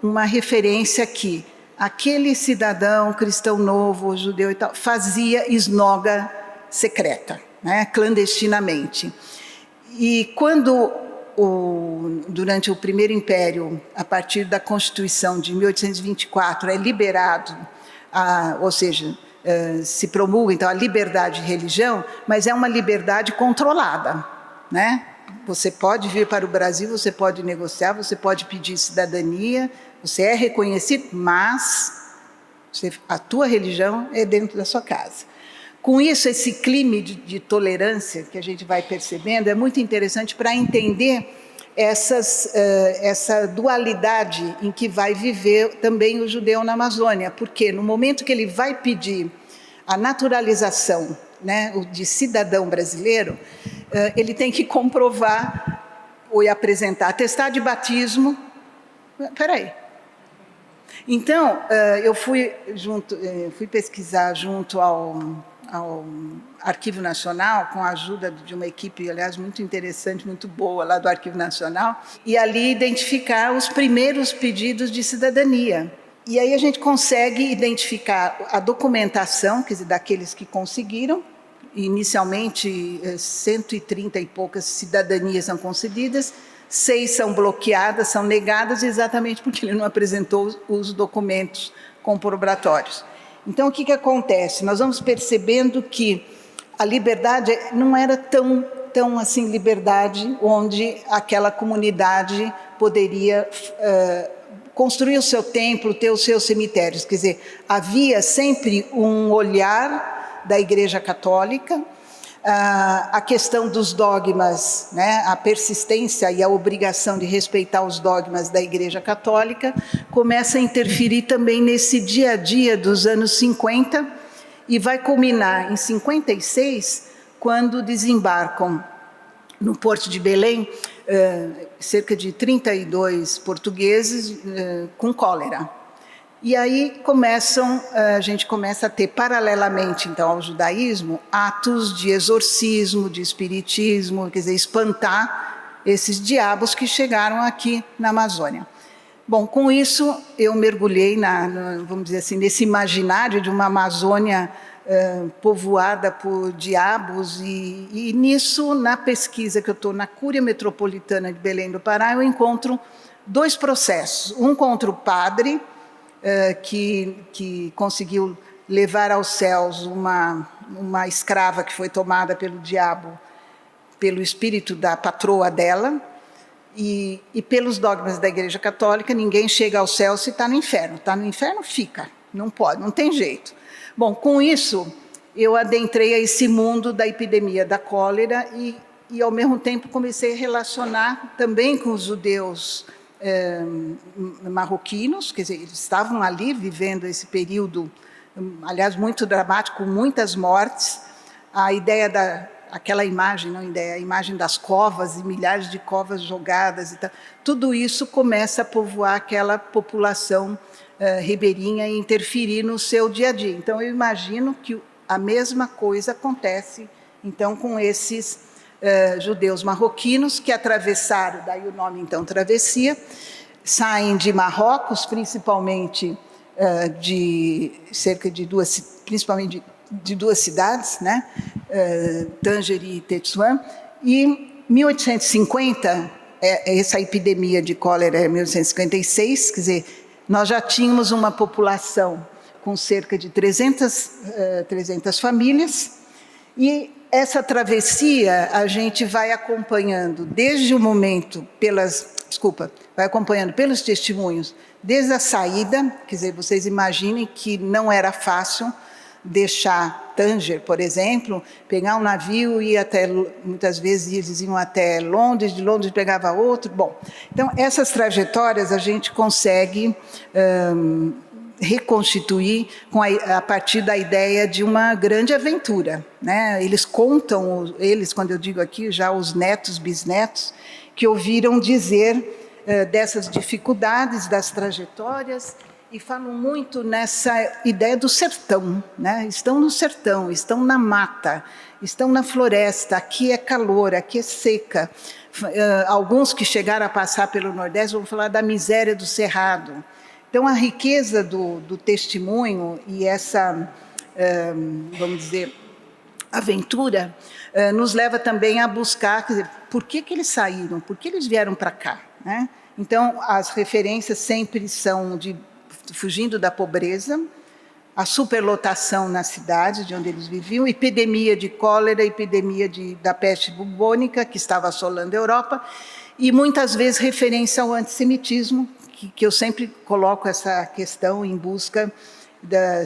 uma referência que aquele cidadão cristão novo, judeu e tal, fazia esnoga secreta, né, clandestinamente. E quando, durante o Primeiro Império, a partir da Constituição de 1824, é liberado, ou seja, se promulga, então, a liberdade de religião, mas é uma liberdade controlada, né? Você pode vir para o Brasil, você pode negociar, você pode pedir cidadania, você é reconhecido, mas a tua religião é dentro da sua casa. Com isso, esse clima de tolerância que a gente vai percebendo é muito interessante para entender essa dualidade em que vai viver também o judeu na Amazônia, porque no momento que ele vai pedir a naturalização, né, de cidadão brasileiro, ele tem que comprovar ou apresentar atestado de batismo. Espera aí. Então, eu fui pesquisar junto ao Arquivo Nacional, com a ajuda de uma equipe, aliás, muito interessante, muito boa, lá do Arquivo Nacional, e ali identificar os primeiros pedidos de cidadania. E aí a gente consegue identificar a documentação, quer dizer, daqueles que conseguiram. Inicialmente, 130 e poucas cidadanias são concedidas, 6 são bloqueadas, são negadas, exatamente porque ele não apresentou os documentos comprobatórios. Então, o que acontece? Nós vamos percebendo que a liberdade não era tão assim liberdade onde aquela comunidade poderia construir o seu templo, ter os seus cemitérios. Quer dizer, havia sempre um olhar da Igreja Católica, a questão dos dogmas, né, a persistência e a obrigação de respeitar os dogmas da Igreja Católica, começa a interferir também nesse dia a dia dos anos 50 e vai culminar em 56, quando desembarcam no Porto de Belém cerca de 32 portugueses com cólera. E aí a gente começa a ter, paralelamente então ao judaísmo, atos de exorcismo, de espiritismo, quer dizer, espantar esses diabos que chegaram aqui na Amazônia. Bom, com isso eu mergulhei vamos dizer assim, nesse imaginário de uma Amazônia povoada por diabos, e nisso, na pesquisa que eu estou na Cúria Metropolitana de Belém do Pará, eu encontro 2 processos. Um contra o padre, que conseguiu levar aos céus uma escrava que foi tomada pelo diabo, pelo espírito da patroa dela, e pelos dogmas da Igreja Católica, ninguém chega ao céu se está no inferno. Está no inferno, fica. Não pode, não tem jeito. Bom, com isso, eu adentrei a esse mundo da epidemia da cólera e ao mesmo tempo, comecei a relacionar também com os judeus marroquinos, quer dizer, eles estavam ali vivendo esse período, aliás, muito dramático, com muitas mortes. A ideia aquela imagem, não ideia, a imagem das covas e milhares de covas jogadas, e tal, tudo isso começa a povoar aquela população ribeirinha e interferir no seu dia a dia. Então, eu imagino que a mesma coisa acontece então com esses judeus marroquinos que atravessaram, daí o nome então travessia, saem de Marrocos, principalmente de cerca de principalmente de 2 cidades, né? Tanger e Tetouan, e em 1850, essa epidemia de cólera é 1856, quer dizer, nós já tínhamos uma população com cerca de 300 famílias, e essa travessia a gente vai acompanhando desde o momento, vai acompanhando pelos testemunhos, desde a saída, quer dizer, vocês imaginem que não era fácil deixar Tanger, por exemplo, pegar um navio e ir até, muitas vezes eles iam até Londres, de Londres pegava outro. Bom, então essas trajetórias a gente consegue reconstituir a partir da ideia de uma grande aventura, né? Eles contam, quando eu digo aqui, já os netos, bisnetos, que ouviram dizer dessas dificuldades, das trajetórias, e falam muito nessa ideia do sertão, né? Estão no sertão, estão na mata, estão na floresta, aqui é calor, aqui é seca. Alguns que chegaram a passar pelo Nordeste vão falar da miséria do cerrado. Então, a riqueza do testemunho e essa, vamos dizer, aventura, nos leva também a buscar, quer dizer, por que eles saíram, por que eles vieram para cá, né? Então, as referências sempre são fugindo da pobreza, a superlotação na cidade de onde eles viviam, epidemia de cólera, epidemia da peste bubônica, que estava assolando a Europa, e muitas vezes referência ao antissemitismo, que eu sempre coloco essa questão em busca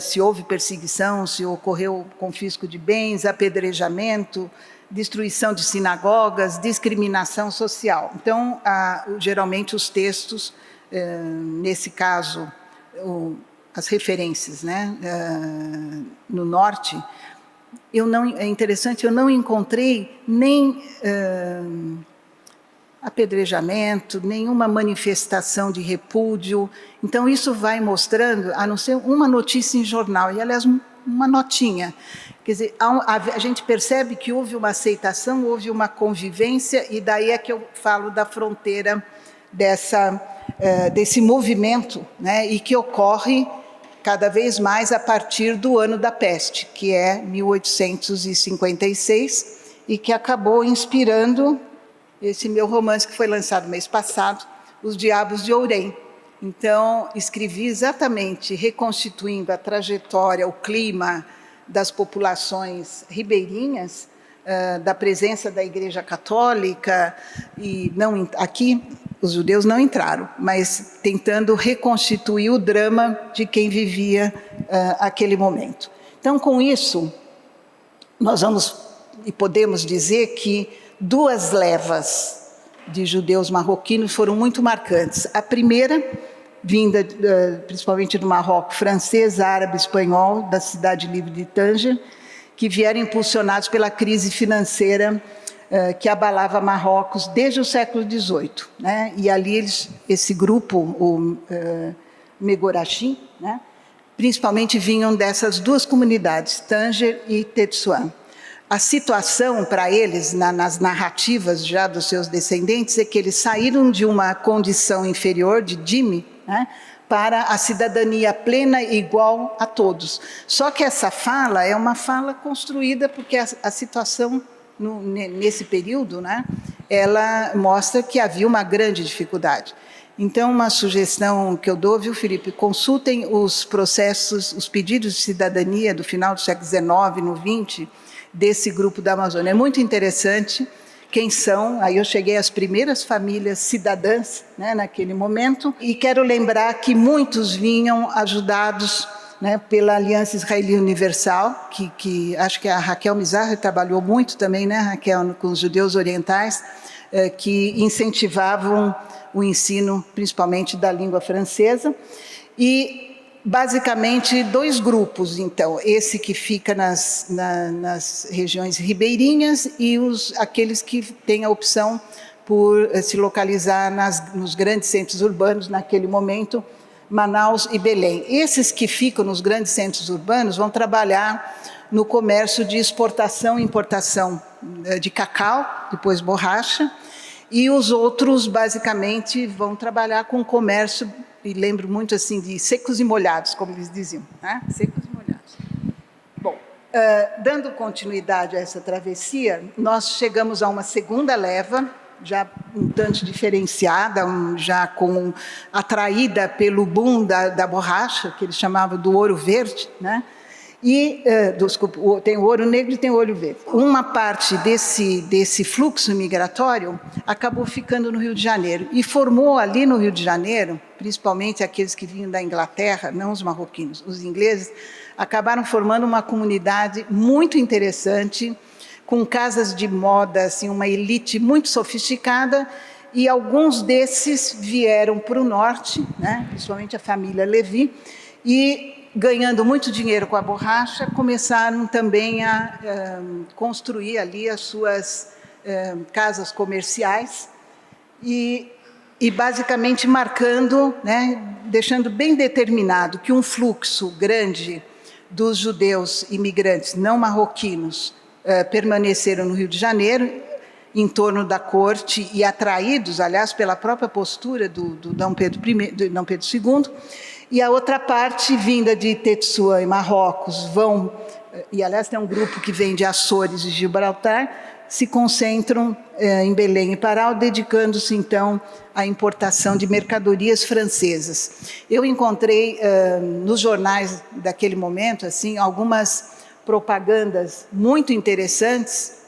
se houve perseguição, se ocorreu confisco de bens, apedrejamento, destruição de sinagogas, discriminação social. Então, geralmente os textos, nesse caso, as referências, né, no norte, é interessante, eu não encontrei nem apedrejamento, nenhuma manifestação de repúdio. Então, isso vai mostrando, a não ser uma notícia em jornal, e, aliás, uma notinha. Quer dizer, a gente percebe que houve uma aceitação, houve uma convivência, e daí é que eu falo da fronteira desse movimento, né, e que ocorre cada vez mais a partir do ano da peste, que é 1856, e que acabou inspirando esse meu romance que foi lançado mês passado, Os Diabos de Ourém. Então, escrevi exatamente reconstituindo a trajetória, o clima das populações ribeirinhas, da presença da Igreja Católica, e aqui os judeus não entraram, mas tentando reconstituir o drama de quem vivia aquele momento. Então, com isso, nós podemos dizer que 2 levas de judeus marroquinos foram muito marcantes. A primeira, vinda principalmente do Marrocos, francês, árabe, espanhol, da cidade livre de Tanger, que vieram impulsionados pela crise financeira que abalava Marrocos desde o século XVIII, né? E ali esse grupo, o Megoraxim, né? Principalmente vinham dessas duas comunidades, Tanger e Tetsuan. A situação para eles, nas narrativas já dos seus descendentes, é que eles saíram de uma condição inferior, de dhimmi, né, para a cidadania plena e igual a todos. Só que essa fala é uma fala construída porque a situação nesse período, né, ela mostra que havia uma grande dificuldade. Então, uma sugestão que eu dou, viu, Felipe? Consultem os processos, os pedidos de cidadania do final do século XIX, no XX, desse grupo da Amazônia. É muito interessante quem são. Aí eu cheguei às primeiras famílias cidadãs, né, naquele momento, e quero lembrar que muitos vinham ajudados, né, pela Aliança Israelita Universal, que acho que a Raquel Mizrahi trabalhou muito também, né, Raquel, com os judeus orientais, que incentivavam o ensino, principalmente da língua francesa, e basicamente dois grupos, então, esse que fica nas regiões ribeirinhas e aqueles que têm a opção por se localizar nos grandes centros urbanos, naquele momento, Manaus e Belém. Esses que ficam nos grandes centros urbanos vão trabalhar no comércio de exportação e importação de cacau, depois borracha, e os outros, basicamente, vão trabalhar com comércio, e lembro muito assim de secos e molhados, como eles diziam, né? Secos e molhados. Bom, dando continuidade a essa travessia, nós chegamos a uma segunda leva, já um tanto diferenciada, já atraída pelo boom da borracha, que eles chamavam do ouro verde, né? E, desculpa, tem o ouro negro e tem o ouro verde. Uma parte desse fluxo migratório acabou ficando no Rio de Janeiro e formou ali no Rio de Janeiro, principalmente aqueles que vinham da Inglaterra, não os marroquinos, os ingleses, acabaram formando uma comunidade muito interessante, com casas de moda, assim, uma elite muito sofisticada, e alguns desses vieram para o norte, né, principalmente a família Levi, e ganhando muito dinheiro com a borracha, começaram também a construir ali as suas casas comerciais e basicamente marcando, né, deixando bem determinado que um fluxo grande dos judeus imigrantes não marroquinos permaneceram no Rio de Janeiro, em torno da corte, e atraídos, aliás, pela própria postura do Dom Pedro II, e a outra parte, vinda de Tetsuan e Marrocos, e aliás tem um grupo que vem de Açores e Gibraltar, se concentram em Belém e Pará, dedicando-se então à importação de mercadorias francesas. Eu encontrei nos jornais daquele momento assim algumas propagandas muito interessantes,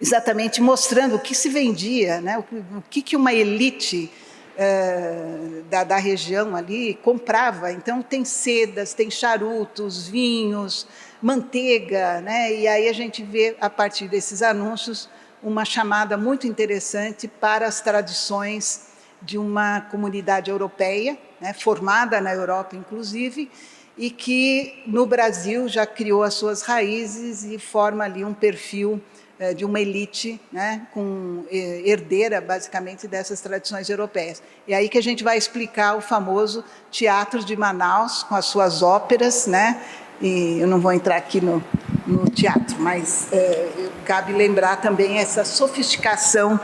exatamente mostrando o que se vendia, né, o que uma elite da região ali comprava. Então tem sedas, tem charutos, vinhos, manteiga, né? E aí a gente vê, a partir desses anúncios, uma chamada muito interessante para as tradições de uma comunidade europeia, né, formada na Europa inclusive, e que no Brasil já criou as suas raízes e forma ali um perfil de uma elite, né, herdeira, basicamente, dessas tradições europeias. É aí que a gente vai explicar o famoso Teatro de Manaus, com as suas óperas, né, e eu não vou entrar aqui no teatro, mas cabe lembrar também essa sofisticação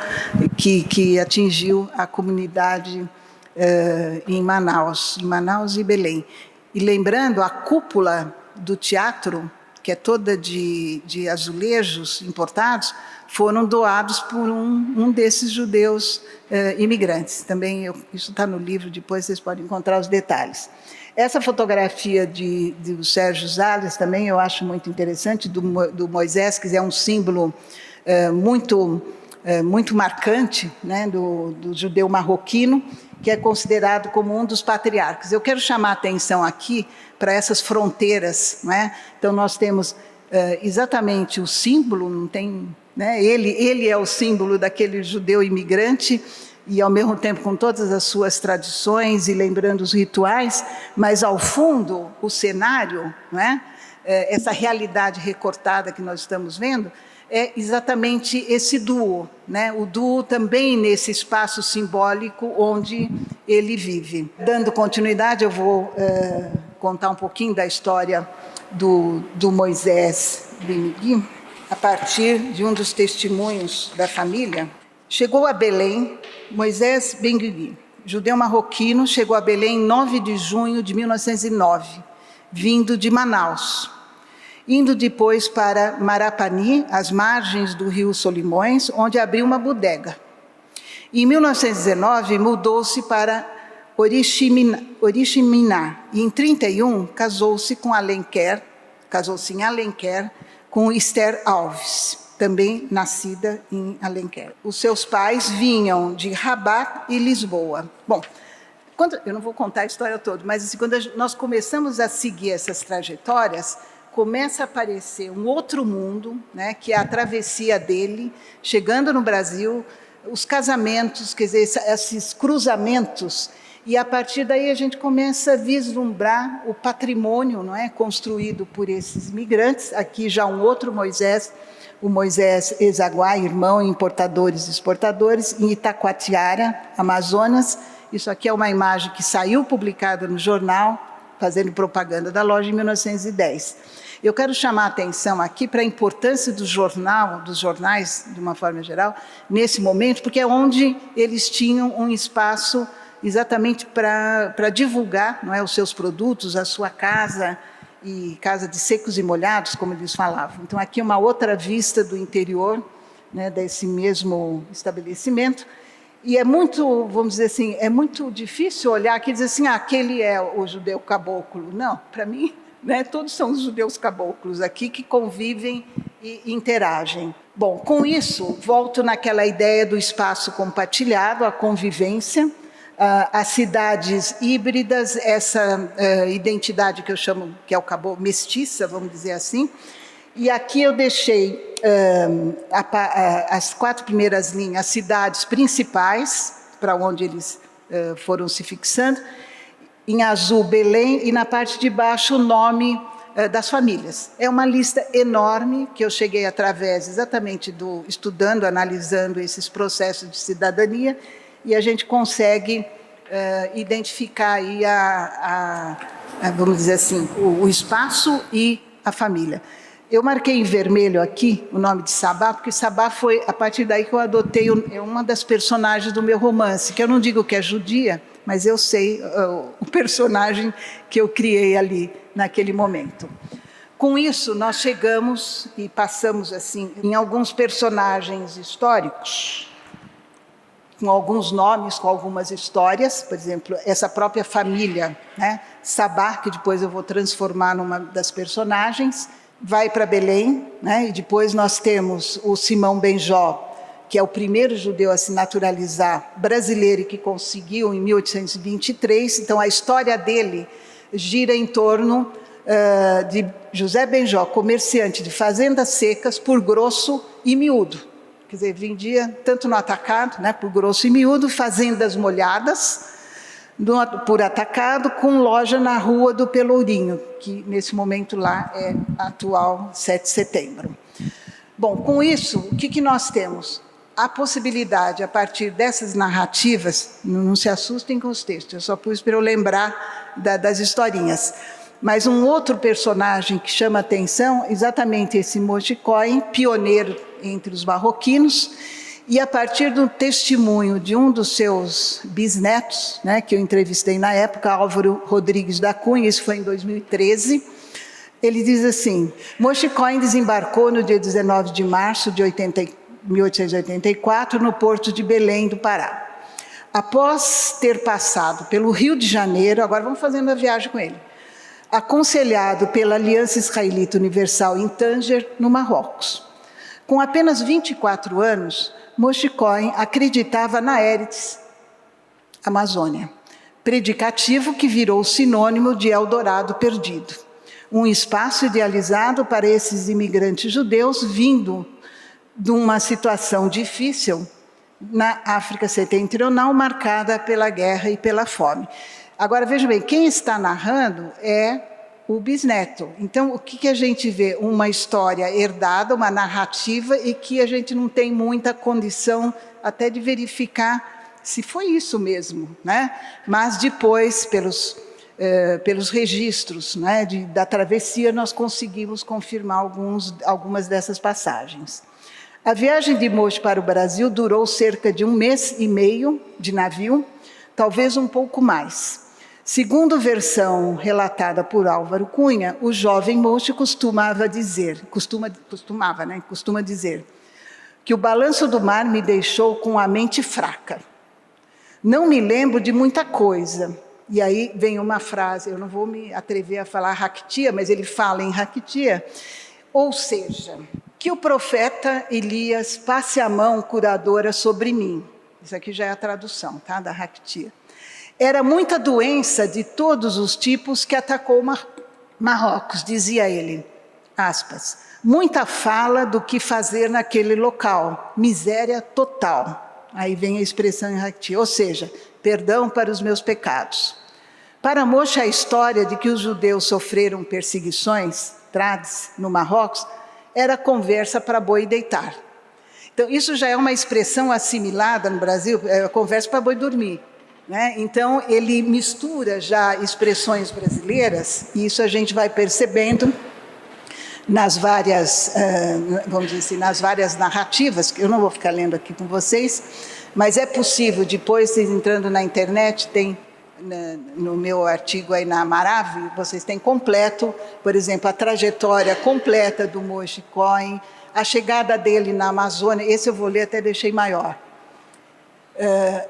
que atingiu a comunidade em Manaus e Belém. E lembrando, a cúpula do teatro, que é toda de azulejos importados, foram doados por um desses judeus imigrantes. Também isso está no livro, depois vocês podem encontrar os detalhes. Essa fotografia do Sérgio Zales também eu acho muito interessante, do Moisés, que é um símbolo muito marcante, né, do judeu marroquino, que é considerado como um dos patriarcas. Eu quero chamar a atenção aqui para essas fronteiras, né? Então nós temos exatamente o símbolo, não tem, né? Ele é o símbolo daquele judeu imigrante, e ao mesmo tempo com todas as suas tradições e lembrando os rituais, mas ao fundo o cenário, né? Essa realidade recortada que nós estamos vendo, é exatamente esse duo, né? O duo também nesse espaço simbólico onde ele vive. Dando continuidade, eu vou contar um pouquinho da história do Moisés Benguigui, a partir de um dos testemunhos da família. Chegou a Belém, Moisés Benguigui, judeu marroquino, chegou a Belém em 9 de junho de 1909, vindo de Manaus, indo depois para Marapani, às margens do rio Solimões, onde abriu uma bodega. Em 1919, mudou-se para Oriximiná, e em 1931 casou-se em Alenquer, com Esther Alves, também nascida em Alenquer. Os seus pais vinham de Rabat e Lisboa. Bom, eu não vou contar a história toda, mas assim, quando nós começamos a seguir essas trajetórias, começa a aparecer um outro mundo, né, que é a travessia dele, chegando no Brasil, os casamentos, quer dizer, esses cruzamentos, e a partir daí a gente começa a vislumbrar o patrimônio, não é, construído por esses migrantes. Aqui já um outro Moisés, o Moisés Ezaguá, irmão em importadores e exportadores, em Itacoatiara, Amazonas. Isso aqui é uma imagem que saiu publicada no jornal, fazendo propaganda da loja em 1910. Eu quero chamar a atenção aqui para a importância dos jornais, de uma forma geral, nesse momento, porque é onde eles tinham um espaço exatamente para divulgar, não é, os seus produtos, a sua casa, e casa de secos e molhados, como eles falavam. Então, aqui uma outra vista do interior, né, desse mesmo estabelecimento. E é muito, vamos dizer assim, é muito difícil olhar aqui e dizer assim, aquele é o judeu caboclo. Não, para mim, né, todos são os judeus caboclos aqui que convivem e interagem. Bom, com isso, volto naquela ideia do espaço compartilhado, a convivência, as cidades híbridas, essa identidade que eu chamo, que é o caboclo mestiça, vamos dizer assim. E aqui eu deixei as 4 primeiras linhas, as cidades principais, para onde eles foram se fixando. Em azul, Belém, e na parte de baixo, o nome das famílias. É uma lista enorme que eu cheguei através exatamente estudando, analisando esses processos de cidadania, e a gente consegue identificar aí vamos dizer assim, o espaço e a família. Eu marquei em vermelho aqui o nome de Sabá, porque Sabá foi a partir daí que eu adotei uma das personagens do meu romance, que eu não digo que é judia, mas eu sei o personagem que eu criei ali naquele momento. Com isso, nós chegamos e passamos assim em alguns personagens históricos, com alguns nomes, com algumas histórias, por exemplo, essa própria família, né, Sabá, que depois eu vou transformar numa das personagens, vai para Belém, né, e depois nós temos o Simão Benjó, que é o primeiro judeu a se naturalizar brasileiro e que conseguiu em 1823. Então, a história dele gira em torno de José Benjó, comerciante de fazendas secas por grosso e miúdo. Quer dizer, vendia tanto no atacado, né, por grosso e miúdo, fazendas molhadas, por atacado, com loja na Rua do Pelourinho, que nesse momento lá é a atual 7 de setembro. Bom, com isso, o que nós temos? A possibilidade, a partir dessas narrativas, não se assustem com os textos, eu só pus para eu lembrar das historinhas, mas um outro personagem que chama atenção, exatamente esse Moxicoy, pioneiro entre os marroquinos, e a partir do testemunho de um dos seus bisnetos, né, que eu entrevistei na época, Álvaro Rodrigues da Cunha, isso foi em 2013, ele diz assim: Moxicoy desembarcou no dia 19 de março de 1884 no porto de Belém do Pará. Após ter passado pelo Rio de Janeiro, agora vamos fazendo a viagem com ele, aconselhado pela Aliança Israelita Universal em Tanger, no Marrocos. Com apenas 24 anos, Moxicoy acreditava na Eretz, Amazônia, predicativo que virou sinônimo de Eldorado perdido, um espaço idealizado para esses imigrantes judeus vindo de uma situação difícil na África Setentrional, marcada pela guerra e pela fome. Agora, veja bem, quem está narrando é o bisneto. Então, o que a gente vê? Uma história herdada, uma narrativa, e que a gente não tem muita condição até de verificar se foi isso mesmo, né? Mas depois, pelos registros, né, da travessia, nós conseguimos confirmar algumas dessas passagens. A viagem de Moche para o Brasil durou cerca de 1 mês e meio de navio, talvez um pouco mais. Segundo versão relatada por Álvaro Cunha, o jovem Moche costuma dizer que o balanço do mar me deixou com a mente fraca. Não me lembro de muita coisa. E aí vem uma frase, eu não vou me atrever a falar Haktia, mas ele fala em Haktia, ou seja, que o profeta Elias passe a mão curadora sobre mim. Isso aqui já é a tradução, tá, da Haktia. Era muita doença de todos os tipos que atacou Marrocos, dizia ele, aspas, muita fala do que fazer naquele local, miséria total. Aí vem a expressão em Haktia, ou seja, perdão para os meus pecados. Para Moche, a história de que os judeus sofreram perseguições, trades, no Marrocos, era conversa para boi deitar. Então, isso já é uma expressão assimilada no Brasil, conversa para boi dormir. Né? Então, ele mistura já expressões brasileiras, e isso a gente vai percebendo nas várias, vamos dizer assim, nas várias narrativas, que eu não vou ficar lendo aqui com vocês, mas é possível, depois, vocês entrando na internet, tem no meu artigo aí na Marave, vocês têm completo, por exemplo, a trajetória completa do Moche Cohen, a chegada dele na Amazônia, esse eu vou ler, até deixei maior.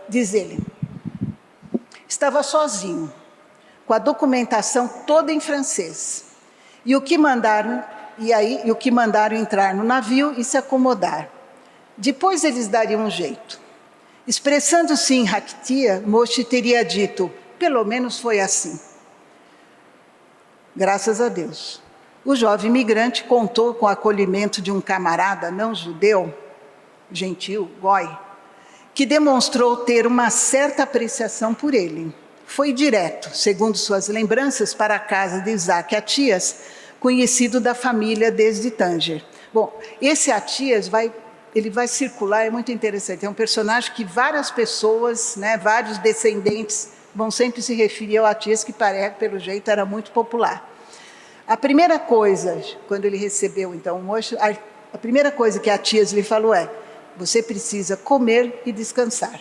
Diz ele, estava sozinho, com a documentação toda em francês, e o que mandaram entrar no navio e se acomodar. Depois eles dariam um jeito. Expressando-se em Haktia, Moche teria dito, pelo menos foi assim. Graças a Deus. O jovem imigrante contou com o acolhimento de um camarada não judeu, gentil, goi, que demonstrou ter uma certa apreciação por ele. Foi direto, segundo suas lembranças, para a casa de Isaac Atias, conhecido da família desde Tanger. Bom, esse Atias ele vai circular, é muito interessante. É um personagem que várias pessoas, né, vários descendentes, vão sempre se referir ao Atias, que pelo jeito era muito popular. A primeira coisa, quando ele recebeu então o Moche, a primeira coisa que Atias lhe falou é: você precisa comer e descansar.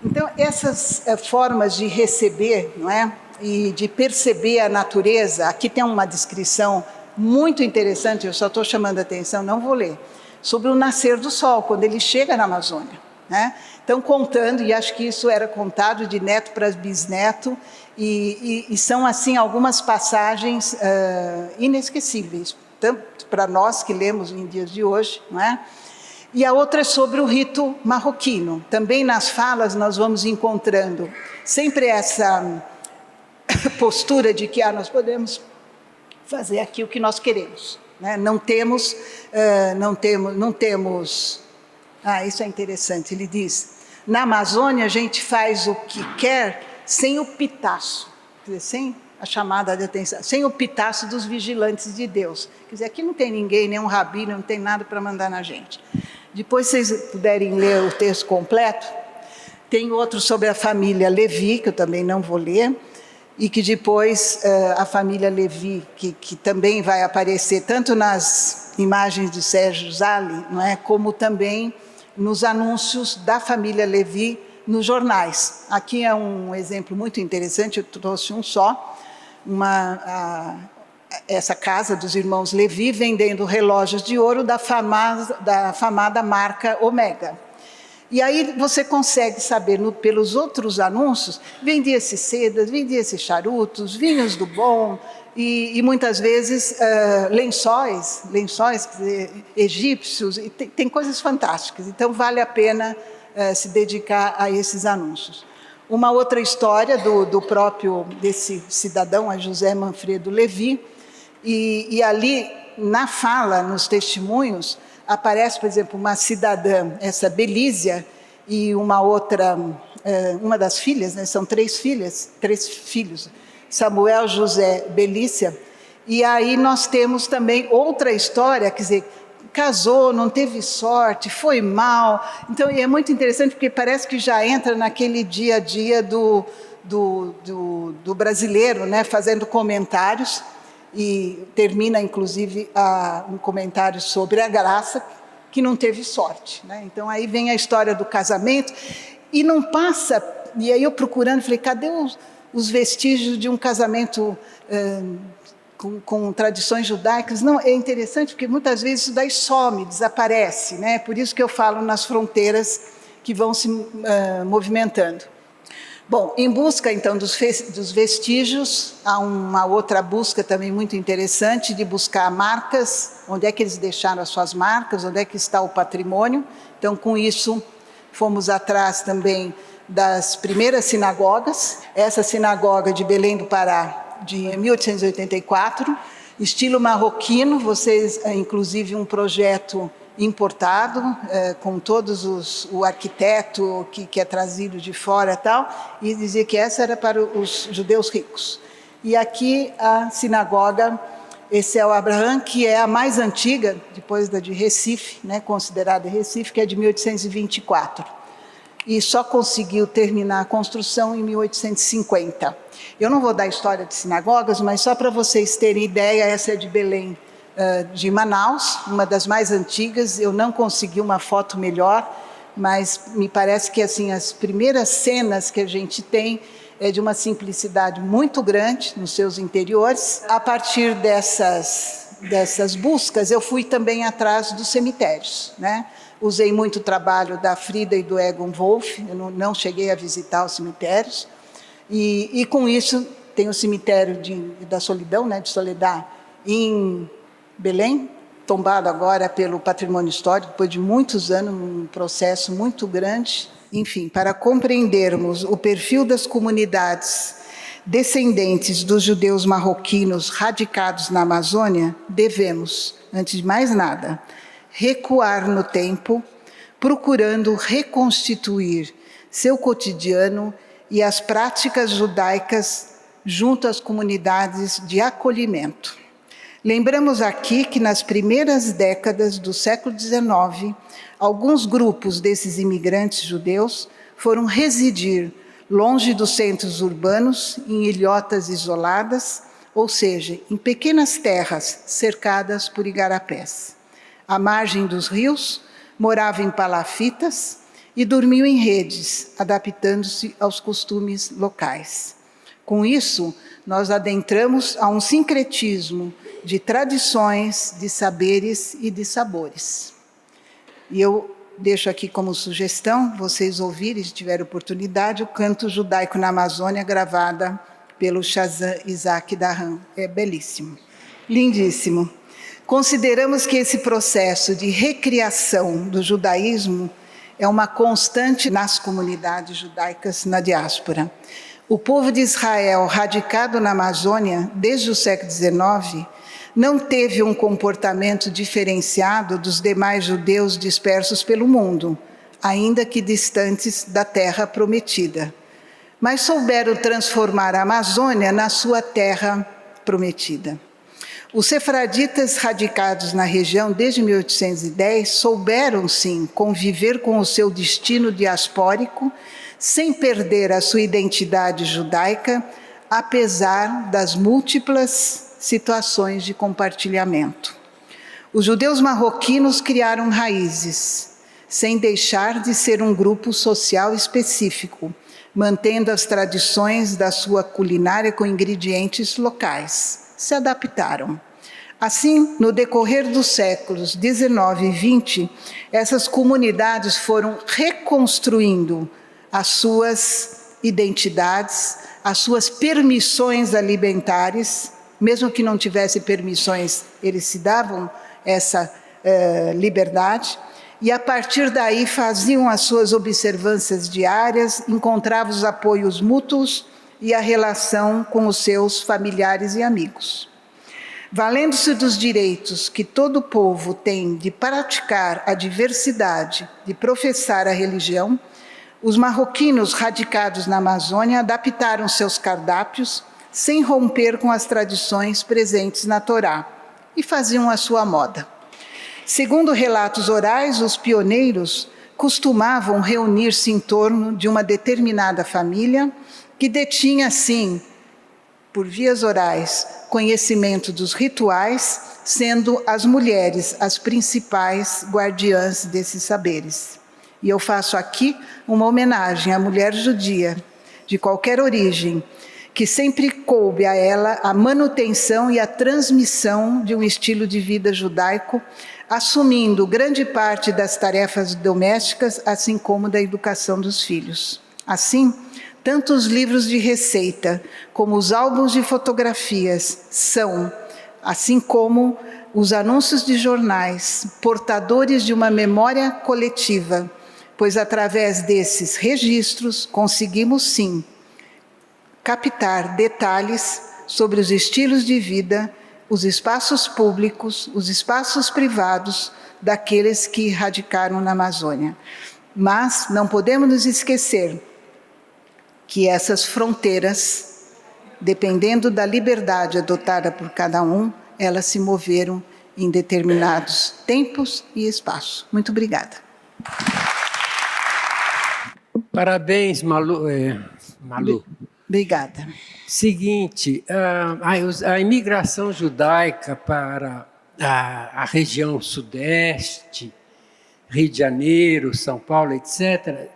Então, essas formas de receber, não é? E de perceber a natureza, aqui tem uma descrição muito interessante, eu só estou chamando a atenção, não vou ler, sobre o nascer do sol, quando ele chega na Amazônia. Né? Então, contando, e acho que isso era contado de neto para bisneto, e são, assim, algumas passagens inesquecíveis, tanto para nós que lemos em dias de hoje, não é? E a outra é sobre o rito marroquino. Também nas falas nós vamos encontrando sempre essa postura de que nós podemos fazer aqui o que nós queremos. Né? Não temos, isso é interessante, ele diz, na Amazônia a gente faz o que quer sem o pitaço, quer dizer, sem a chamada de atenção, sem o pitaço dos vigilantes de Deus. Quer dizer, aqui não tem ninguém, nem um rabino, não tem nada para mandar na gente. Depois, se vocês puderem ler o texto completo, tem outro sobre a família Levi, que eu também não vou ler, e que depois a família Levi, que também vai aparecer tanto nas imagens de Sérgio Zali, não é, como também nos anúncios da família Levi nos jornais. Aqui é um exemplo muito interessante, eu trouxe um só, essa casa dos irmãos Levi vendendo relógios de ouro da famada marca Omega. E aí você consegue saber, pelos outros anúncios, vendia-se sedas, vendia-se charutos, vinhos do bom, e muitas vezes lençóis egípcios, e tem coisas fantásticas. Então, vale a pena se dedicar a esses anúncios. Uma outra história desse cidadão, a José Manfredo Levi, e ali, na fala, nos testemunhos, aparece, por exemplo, uma cidadã, essa Belísia, e uma outra, uma das filhas, né, são três filhos, Samuel, José, Belícia, E aí nós temos também outra história, quer dizer, casou, não teve sorte, foi mal. Então, é muito interessante porque parece que já entra naquele dia a dia do brasileiro, né, fazendo comentários, e termina, inclusive, um comentário sobre a graça, que não teve sorte, né? Então, aí vem a história do casamento, e não passa... E aí eu procurando, falei, cadê os vestígios de um casamento com tradições judaicas? Não, é interessante porque muitas vezes isso daí some, desaparece, né? Por isso que eu falo nas fronteiras que vão se movimentando. Bom, em busca então dos vestígios, há uma outra busca também muito interessante de buscar marcas, onde é que eles deixaram as suas marcas, onde é que está o patrimônio. Então, com isso, fomos atrás também das primeiras sinagogas. Essa sinagoga de Belém do Pará, de 1884, estilo marroquino, vocês, inclusive, um projeto importado, com todos o arquiteto que é trazido de fora e tal, e dizia que essa era para os judeus ricos. E aqui a sinagoga, esse é o Abraham, que é a mais antiga, depois da de Recife, né, considerada Recife, que é de 1824. E só conseguiu terminar a construção em 1850. Eu não vou dar história de sinagogas, mas só para vocês terem ideia, essa é de Belém, de Manaus, uma das mais antigas. Eu não consegui uma foto melhor, mas me parece que assim, as primeiras cenas que a gente tem é de uma simplicidade muito grande nos seus interiores. A partir dessas buscas, eu fui também atrás dos cemitérios, né? Usei muito o trabalho da Frida e do Egon Wolff, eu não cheguei a visitar os cemitérios, e com isso tem o cemitério da Solidão, né, de Soledad, em Belém, tombado agora pelo patrimônio histórico, depois de muitos anos, um processo muito grande. Enfim, para compreendermos o perfil das comunidades descendentes dos judeus marroquinos radicados na Amazônia, devemos, antes de mais nada, recuar no tempo, procurando reconstituir seu cotidiano e as práticas judaicas junto às comunidades de acolhimento. Lembramos aqui que nas primeiras décadas do século XIX, alguns grupos desses imigrantes judeus foram residir longe dos centros urbanos, em ilhotas isoladas, ou seja, em pequenas terras cercadas por igarapés. À margem dos rios, moravam em palafitas e dormiam em redes, adaptando-se aos costumes locais. Com isso, nós adentramos a um sincretismo de tradições, de saberes e de sabores. E eu deixo aqui como sugestão, vocês ouvirem, se tiverem oportunidade, o Canto Judaico na Amazônia, gravada pelo Shazam Isaac Dahan. É belíssimo, lindíssimo. Consideramos que esse processo de recriação do judaísmo é uma constante nas comunidades judaicas na diáspora. O povo de Israel, radicado na Amazônia desde o século XIX, não teve um comportamento diferenciado dos demais judeus dispersos pelo mundo, ainda que distantes da terra prometida. Mas souberam transformar a Amazônia na sua terra prometida. Os sefraditas radicados na região desde 1810 souberam, sim, conviver com o seu destino diaspórico, sem perder a sua identidade judaica, apesar das múltiplas situações de compartilhamento. Os judeus marroquinos criaram raízes, sem deixar de ser um grupo social específico, mantendo as tradições da sua culinária com ingredientes locais. Se adaptaram. Assim, no decorrer dos séculos XIX e XX, essas comunidades foram reconstruindo as suas identidades, as suas permissões alimentares, mesmo que não tivessem permissões, eles se davam essa liberdade, e a partir daí faziam as suas observâncias diárias, encontravam os apoios mútuos e a relação com os seus familiares e amigos. Valendo-se dos direitos que todo povo tem de praticar a diversidade, de professar a religião, os marroquinos radicados na Amazônia adaptaram seus cardápios, sem romper com as tradições presentes na Torá, e faziam a sua moda. Segundo relatos orais, os pioneiros costumavam reunir-se em torno de uma determinada família que detinha, sim, por vias orais, conhecimento dos rituais, sendo as mulheres as principais guardiãs desses saberes. E eu faço aqui uma homenagem à mulher judia, de qualquer origem, que sempre coube a ela a manutenção e a transmissão de um estilo de vida judaico, assumindo grande parte das tarefas domésticas, assim como da educação dos filhos. Assim, tanto os livros de receita como os álbuns de fotografias são, assim como os anúncios de jornais, portadores de uma memória coletiva, pois através desses registros conseguimos, sim, captar detalhes sobre os estilos de vida, os espaços públicos, os espaços privados daqueles que radicaram na Amazônia. Mas não podemos nos esquecer que essas fronteiras, dependendo da liberdade adotada por cada um, elas se moveram em determinados tempos e espaços. Muito obrigada. Parabéns, Malu. Obrigada. Seguinte, a imigração judaica para a região sudeste, Rio de Janeiro, São Paulo, etc.,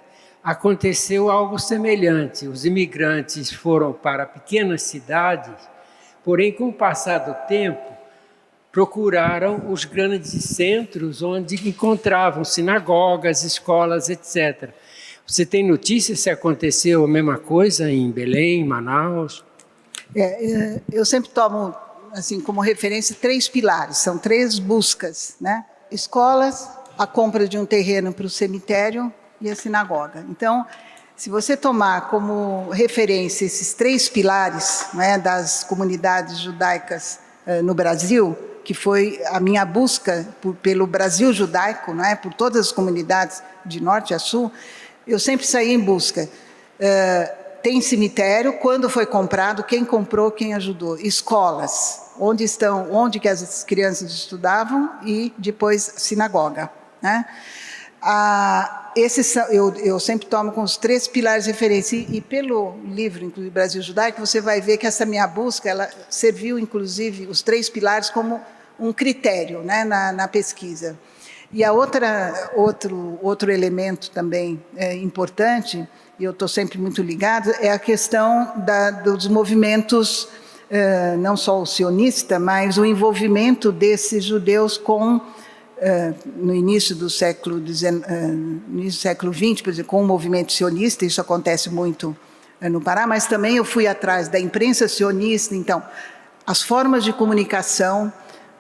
aconteceu algo semelhante. Os imigrantes foram para pequenas cidades, porém, com o passar do tempo, procuraram os grandes centros onde encontravam sinagogas, escolas, etc. Você tem notícia se aconteceu a mesma coisa em Belém, Manaus? Eu sempre tomo assim, como referência 3 pilares, são 3 buscas, né? Escolas, a compra de um terreno para o cemitério e a sinagoga. Então, se você tomar como referência esses 3 pilares, né, das comunidades judaicas no Brasil, que foi a minha busca pelo Brasil judaico, não é, por todas as comunidades de norte a sul, eu sempre saí em busca. Tem cemitério, quando foi comprado, quem comprou, quem ajudou. Escolas, onde que as crianças estudavam, e depois sinagoga, né? Eu sempre tomo com os 3 pilares de referência, e pelo livro, inclusive Brasil Judaico, você vai ver que essa minha busca, ela serviu, inclusive, os 3 pilares como um critério, né, na pesquisa. E a outro elemento também importante, e eu estou sempre muito ligada, é a questão dos movimentos, não só o sionista, mas o envolvimento desses judeus com, no início do século XX, por exemplo, com o movimento sionista. Isso acontece muito no Pará, mas também eu fui atrás da imprensa sionista. Então, as formas de comunicação,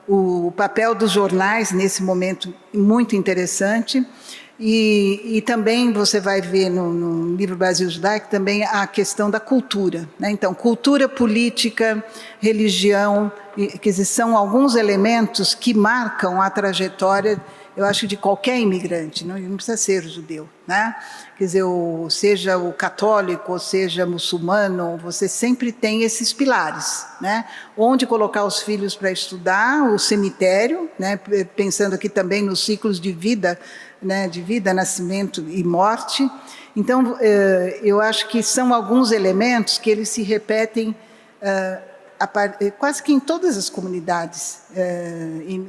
o papel dos jornais nesse momento muito interessante, e também você vai ver no livro Brasil Judaico também a questão da cultura, né? Então, cultura, política, religião, quer dizer, são alguns elementos que marcam a trajetória, eu acho, de qualquer imigrante, não precisa ser judeu, né? Quer dizer, seja o católico, ou seja muçulmano, você sempre tem esses pilares, né? Onde colocar os filhos para estudar, o cemitério, né? Pensando aqui também nos ciclos de vida, né? De vida, nascimento e morte. Então, eu acho que são alguns elementos que eles se repetem quase que em todas as comunidades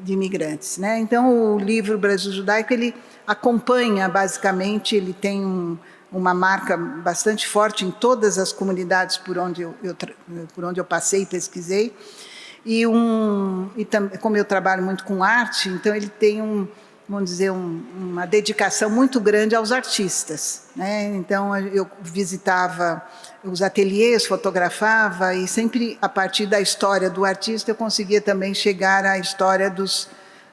de imigrantes, né? Então, o livro Brasil Judaico, ele acompanha, basicamente, ele tem uma marca bastante forte em todas as comunidades por onde eu passei e pesquisei, e como eu trabalho muito com arte, então ele tem vamos dizer, uma dedicação muito grande aos artistas, né? Então, eu visitava os ateliês, fotografava, e sempre, a partir da história do artista, eu conseguia também chegar à história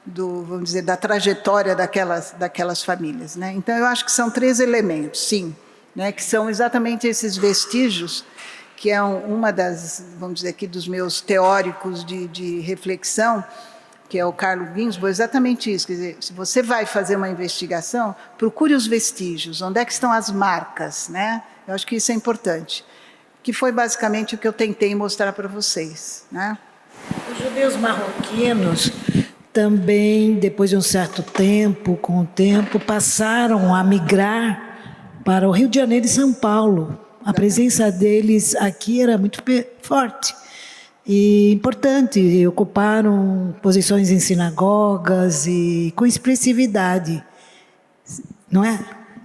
vamos dizer, da trajetória daquelas famílias, né? Então, eu acho que são 3 elementos, sim, né? Que são exatamente esses vestígios, que é uma das, vamos dizer aqui, dos meus teóricos de reflexão, que é o Carlo Ginzburg, exatamente isso. Quer dizer, se você vai fazer uma investigação, procure os vestígios, onde é que estão as marcas, né? Eu acho que isso é importante. que foi basicamente o que eu tentei mostrar para vocês, né? Os judeus marroquinos também, depois de um certo tempo, com o tempo, passaram a migrar para o Rio de Janeiro e São Paulo. A presença deles aqui era muito forte e importante. Ocuparam posições em sinagogas e com expressividade, não é?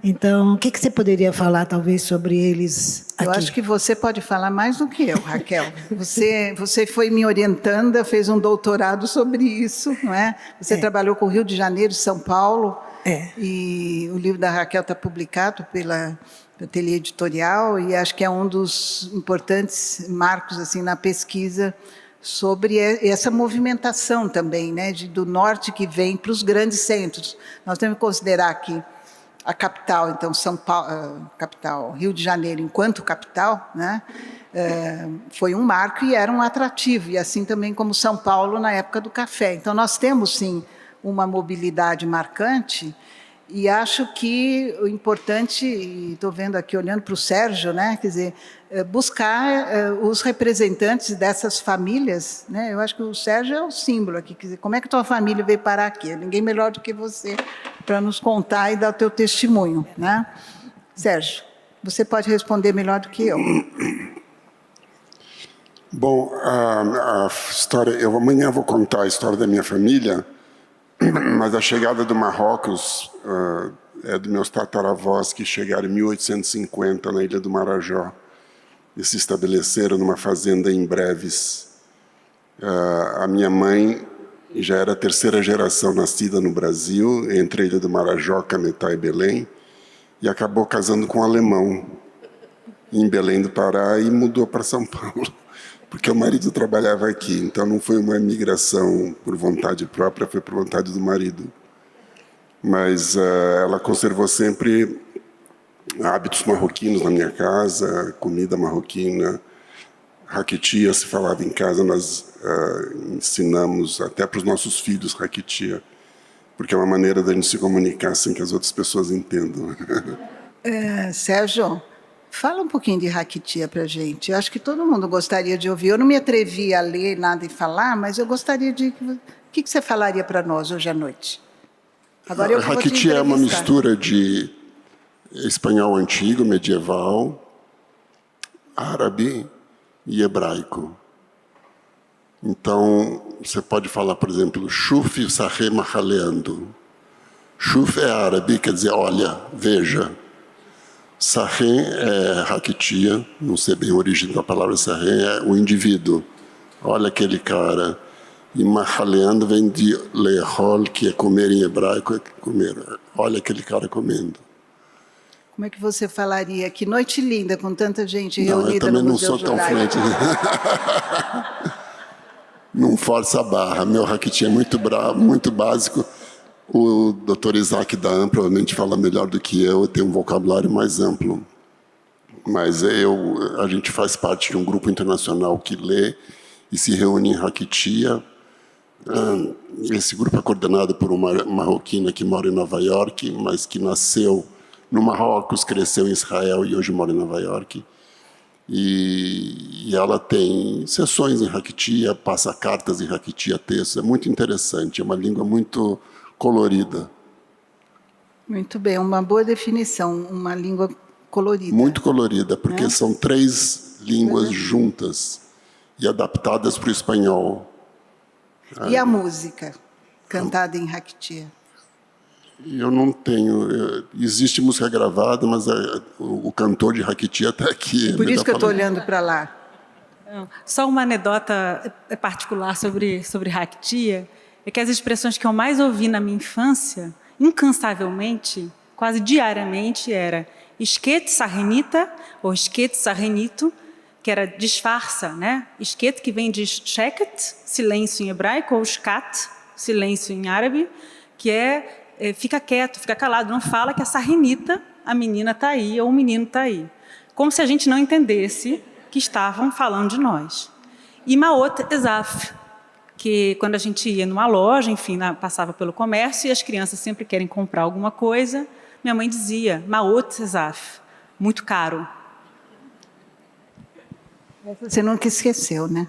Então, o que você poderia falar, talvez, sobre eles aqui? Eu acho que você pode falar mais do que eu, Raquel. Você foi me orientando, fez um doutorado sobre isso, não é? Você trabalhou com o Rio de Janeiro e São Paulo. E o livro da Raquel está publicado pela Ateliê Editorial e acho que é um dos importantes marcos assim na pesquisa sobre essa movimentação também, né, do norte que vem para os grandes centros. Nós temos que considerar que a capital, então São Paulo, capital, Rio de Janeiro, enquanto capital, né, foi um marco e era um atrativo, e assim também como São Paulo na época do café. Então nós temos sim uma mobilidade marcante, e acho que o importante, estou vendo aqui olhando para o Sérgio, né, quer dizer, buscar os representantes dessas famílias, né? Eu acho que o Sérgio é o símbolo aqui, quer dizer, como é que tua família veio parar aqui? Ninguém melhor do que você para nos contar e dar o teu testemunho, né? Sérgio, você pode responder melhor do que eu. Bom, a história, eu amanhã vou contar a história da minha família, mas a chegada do Marrocos é dos meus tataravós que chegaram em 1850 na Ilha do Marajó e se estabeleceram numa fazenda em Breves. A minha mãe já era a terceira geração nascida no Brasil, entre a Ilha do Marajó, Cametá e Belém, e acabou casando com um alemão em Belém do Pará e mudou para São Paulo, porque o marido trabalhava aqui. Então não foi uma migração por vontade própria, foi por vontade do marido. Mas ela conservou sempre hábitos marroquinos na minha casa, comida marroquina, raquitia se falava em casa, nós ensinamos até para os nossos filhos raquitia, porque é uma maneira da gente se comunicar sem que as outras pessoas entendam. Sérgio, fala um pouquinho de raquitia para a gente. Eu acho que todo mundo gostaria de ouvir. Eu não me atrevi a ler nada e falar, mas eu gostaria de... O que você falaria para nós hoje à noite? Agora eu vou te raquitia é uma entrevistar. mistura de espanhol antigo, medieval, árabe e hebraico. Então, você pode falar, por exemplo, Shuf Sahé Mahaleando. Shuf é árabe, quer dizer, olha, veja. Sahé é raquitia, não sei bem a origem da palavra Sahé, é o indivíduo. Olha aquele cara. E Mahaleando vem de lehol, que é comer em hebraico, é comer. Olha aquele cara comendo. Como é que você falaria? Que noite linda, com tanta gente Não, reunida eu também no não Museu sou tão Judaico. fluente. Não força a barra. Meu raquitinho é muito bravo, muito básico. O Dr. Isaac Dahan provavelmente fala melhor do que eu tem um vocabulário mais amplo. Mas a gente faz parte de um grupo internacional que lê e se reúne em raquitia. Esse grupo é coordenado por uma marroquina que mora em Nova York, mas que nasceu no Marrocos, cresceu em Israel e hoje mora em Nova York. E ela tem sessões em raquitia, passa cartas em raquitia, textos. É muito interessante, é uma língua muito colorida. Muito bem, uma boa definição, uma língua colorida. Muito colorida, porque são 3 línguas juntas e adaptadas para o espanhol. E a música cantada em raquitia? Eu não tenho... Existe música gravada, mas o cantor de raquitia está aqui. Por isso que eu estou olhando para lá. Só uma anedota particular sobre raquitia, é que as expressões que eu mais ouvi na minha infância, incansavelmente, quase diariamente, era esquete sarrenita ou esquete sarrenito, que era disfarça, né? Esquete, que vem de sheket, silêncio em hebraico, ou shkat, silêncio em árabe, que fica quieto, fica calado, não fala que a sarrenita, a menina está aí ou o menino está aí. Como se a gente não entendesse que estavam falando de nós. E Maot Ezaf, que quando a gente ia numa loja, enfim, passava pelo comércio e as crianças sempre querem comprar alguma coisa, minha mãe dizia, Maot Ezaf, muito caro. Você nunca esqueceu, né?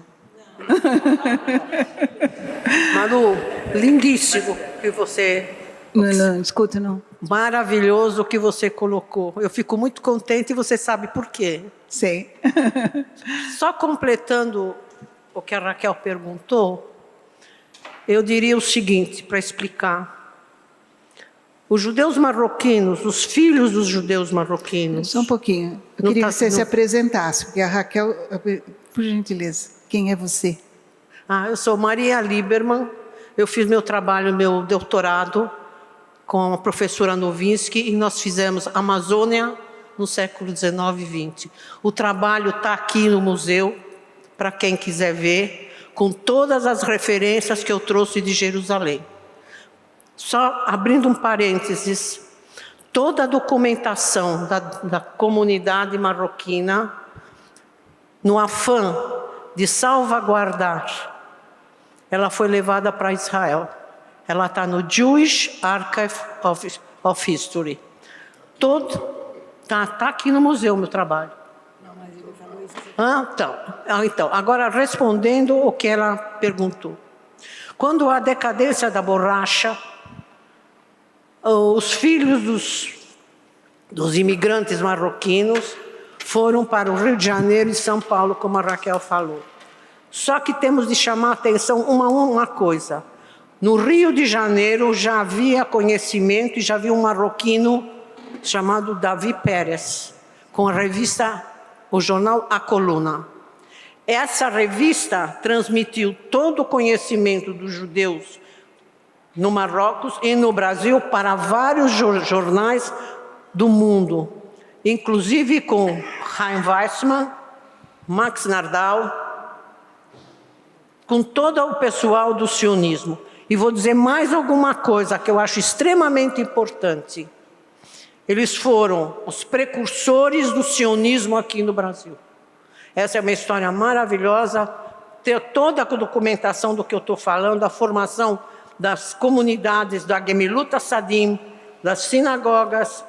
Manu, lindíssimo que você... Não, escuta, não. Maravilhoso que você colocou. Eu fico muito contente e você sabe por quê. Sei. Só completando o que a Raquel perguntou, eu diria o seguinte, para explicar. Os judeus marroquinos, os filhos dos judeus marroquinos... Só um pouquinho. Eu queria que você se apresentasse, porque a Raquel, por gentileza, quem é você? Eu sou Maria Lieberman, eu fiz meu trabalho, meu doutorado com a professora Novinsky e nós fizemos Amazônia no século XIX e XX. O trabalho está aqui no museu, para quem quiser ver, com todas as referências que eu trouxe de Jerusalém. Só abrindo um parênteses, toda a documentação da comunidade marroquina, no afã de salvaguardar, ela foi levada para Israel. Ela está no Jewish Archive of History. Está aqui no museu o meu trabalho. Então, agora respondendo o que ela perguntou. Quando a decadência da borracha, os filhos dos imigrantes marroquinos foram para o Rio de Janeiro e São Paulo, como a Raquel falou. Só que temos de chamar a atenção uma coisa. No Rio de Janeiro já havia conhecimento e já havia um marroquino chamado Davi Pérez, com a revista, o jornal A Coluna. Essa revista transmitiu todo o conhecimento dos judeus no Marrocos e no Brasil para vários jornais do mundo, inclusive com Chaim Weissman, Max Nardal, com todo o pessoal do sionismo. E vou dizer mais alguma coisa que eu acho extremamente importante. Eles foram os precursores do sionismo aqui no Brasil. Essa é uma história maravilhosa, ter toda a documentação do que eu estou falando, a formação das comunidades da Gemilut Hasadim, das sinagogas,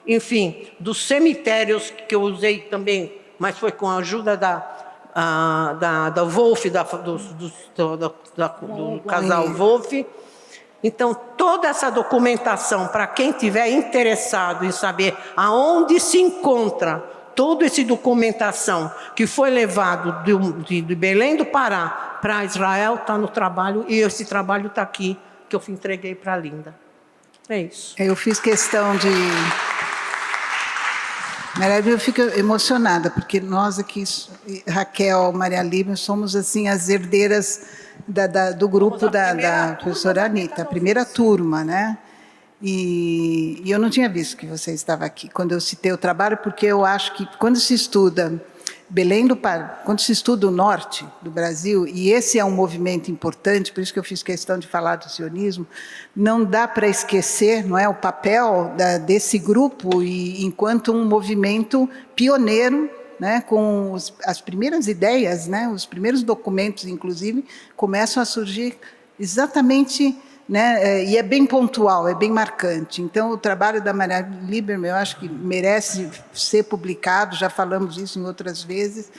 enfim, dos cemitérios que eu usei também, mas foi com a ajuda da Wolf, do casal Wolf. Então, toda essa documentação, para quem estiver interessado em saber aonde se encontra toda essa documentação que foi levado de Belém do Pará para Israel, está no trabalho, e esse trabalho está aqui, que eu entreguei para a Linda. É isso. Eu fiz questão de... Eu fico emocionada, porque nós aqui, Raquel, Maria Lívia, somos assim as herdeiras do grupo da professora Anitta, a primeira turma, né? E eu não tinha visto que você estava aqui quando eu citei o trabalho, porque eu acho que quando se estuda Belém do Pará, quando se estuda o norte do Brasil, e esse é um movimento importante, por isso que eu fiz questão de falar do sionismo, não dá para esquecer, não é, o papel desse grupo e enquanto um movimento pioneiro, né, com as primeiras ideias, né, os primeiros documentos, inclusive, começam a surgir exatamente, né, e é bem pontual, é bem marcante. Então, o trabalho da Maria Lieberman, eu acho que merece ser publicado, já falamos isso em outras vezes,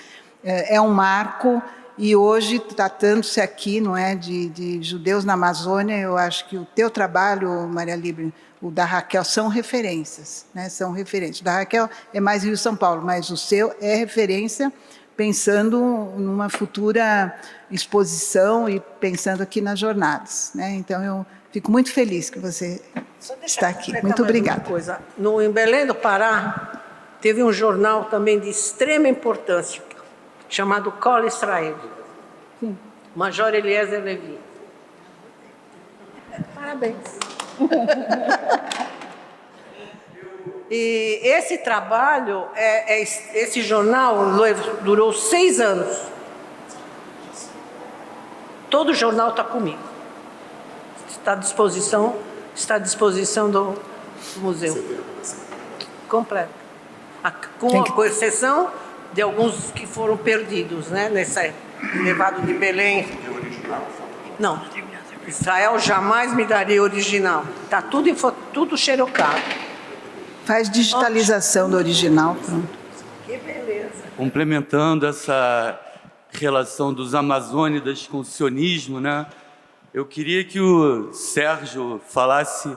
é um marco, e hoje, tratando-se aqui, não é, de judeus na Amazônia, eu acho que o teu trabalho, Maria Lieberman, o da Raquel, são referências, né, são referências. O da Raquel é mais Rio-São Paulo, mas o seu é referência pensando numa futura exposição e pensando aqui nas jornadas, né? Então, eu fico muito feliz que você está aqui. Muito obrigada. Em Belém do Pará, teve um jornal também de extrema importância, chamado Kol Israel. Sim. Major Eliezer Levi. Parabéns. E esse trabalho, esse jornal durou 6 anos. Todo o jornal está comigo. Está à disposição do museu. Completo. Com exceção de alguns que foram perdidos, né? Levado de Belém. Não. Israel jamais me daria original. Está tudo xerocado. Faz digitalização do original, pronto. Que beleza. complementando essa relação dos amazônidas com o sionismo, né? Eu queria que o Sérgio falasse,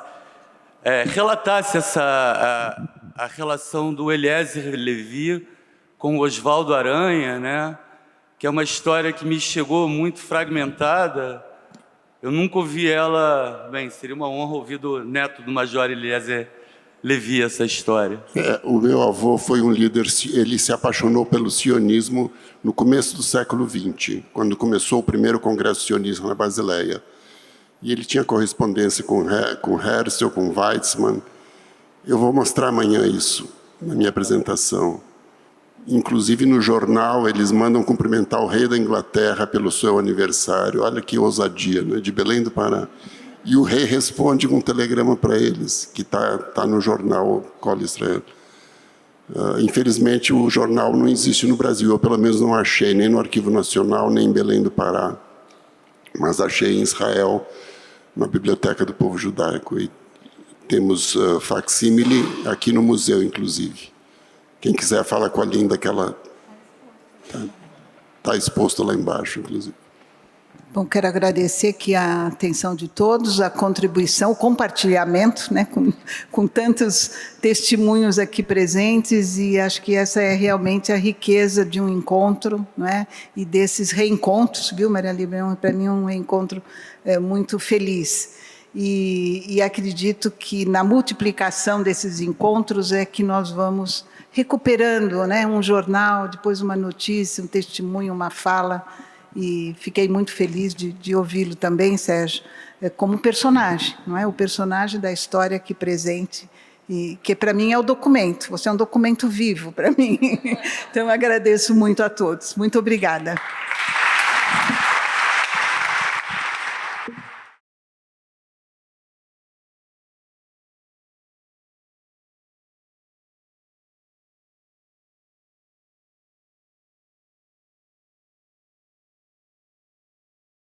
relatasse a relação do Eliezer Levi com o Oswaldo Aranha, né? Que é uma história que me chegou muito fragmentada. Eu nunca ouvi ela... Bem, seria uma honra ouvir do neto do Major Eliezer Levi essa história. O meu avô foi um líder, ele se apaixonou pelo sionismo no começo do século XX, quando começou o primeiro congresso sionista na Basileia. E ele tinha correspondência com Herzl, com Weizmann. Eu vou mostrar amanhã isso, na minha apresentação. Inclusive, no jornal, eles mandam cumprimentar o rei da Inglaterra pelo seu aniversário. Olha que ousadia, né? De Belém do Pará. E o rei responde com um telegrama para eles, que tá no jornal Colo Israel. Infelizmente, o jornal não existe no Brasil, eu pelo menos não achei, nem no Arquivo Nacional, nem em Belém do Pará. Mas achei em Israel, na Biblioteca do Povo Judaico. E temos facsímile aqui no museu, inclusive. Quem quiser falar com a Linda, que ela está exposto lá embaixo, inclusive. Bom, quero agradecer aqui a atenção de todos, a contribuição, o compartilhamento, né, com tantos testemunhos aqui presentes, e acho que essa é realmente a riqueza de um encontro, não é? E desses reencontros, viu, Maria Líbera? Para mim, um reencontro muito feliz. E acredito que na multiplicação desses encontros é que nós vamos recuperando, né, um jornal, depois uma notícia, um testemunho, uma fala. E fiquei muito feliz de ouvi-lo também, Sérgio, como personagem, não é? O personagem da história aqui presente, e que para mim é o documento. Você é um documento vivo para mim. Então, agradeço muito a todos. Muito obrigada.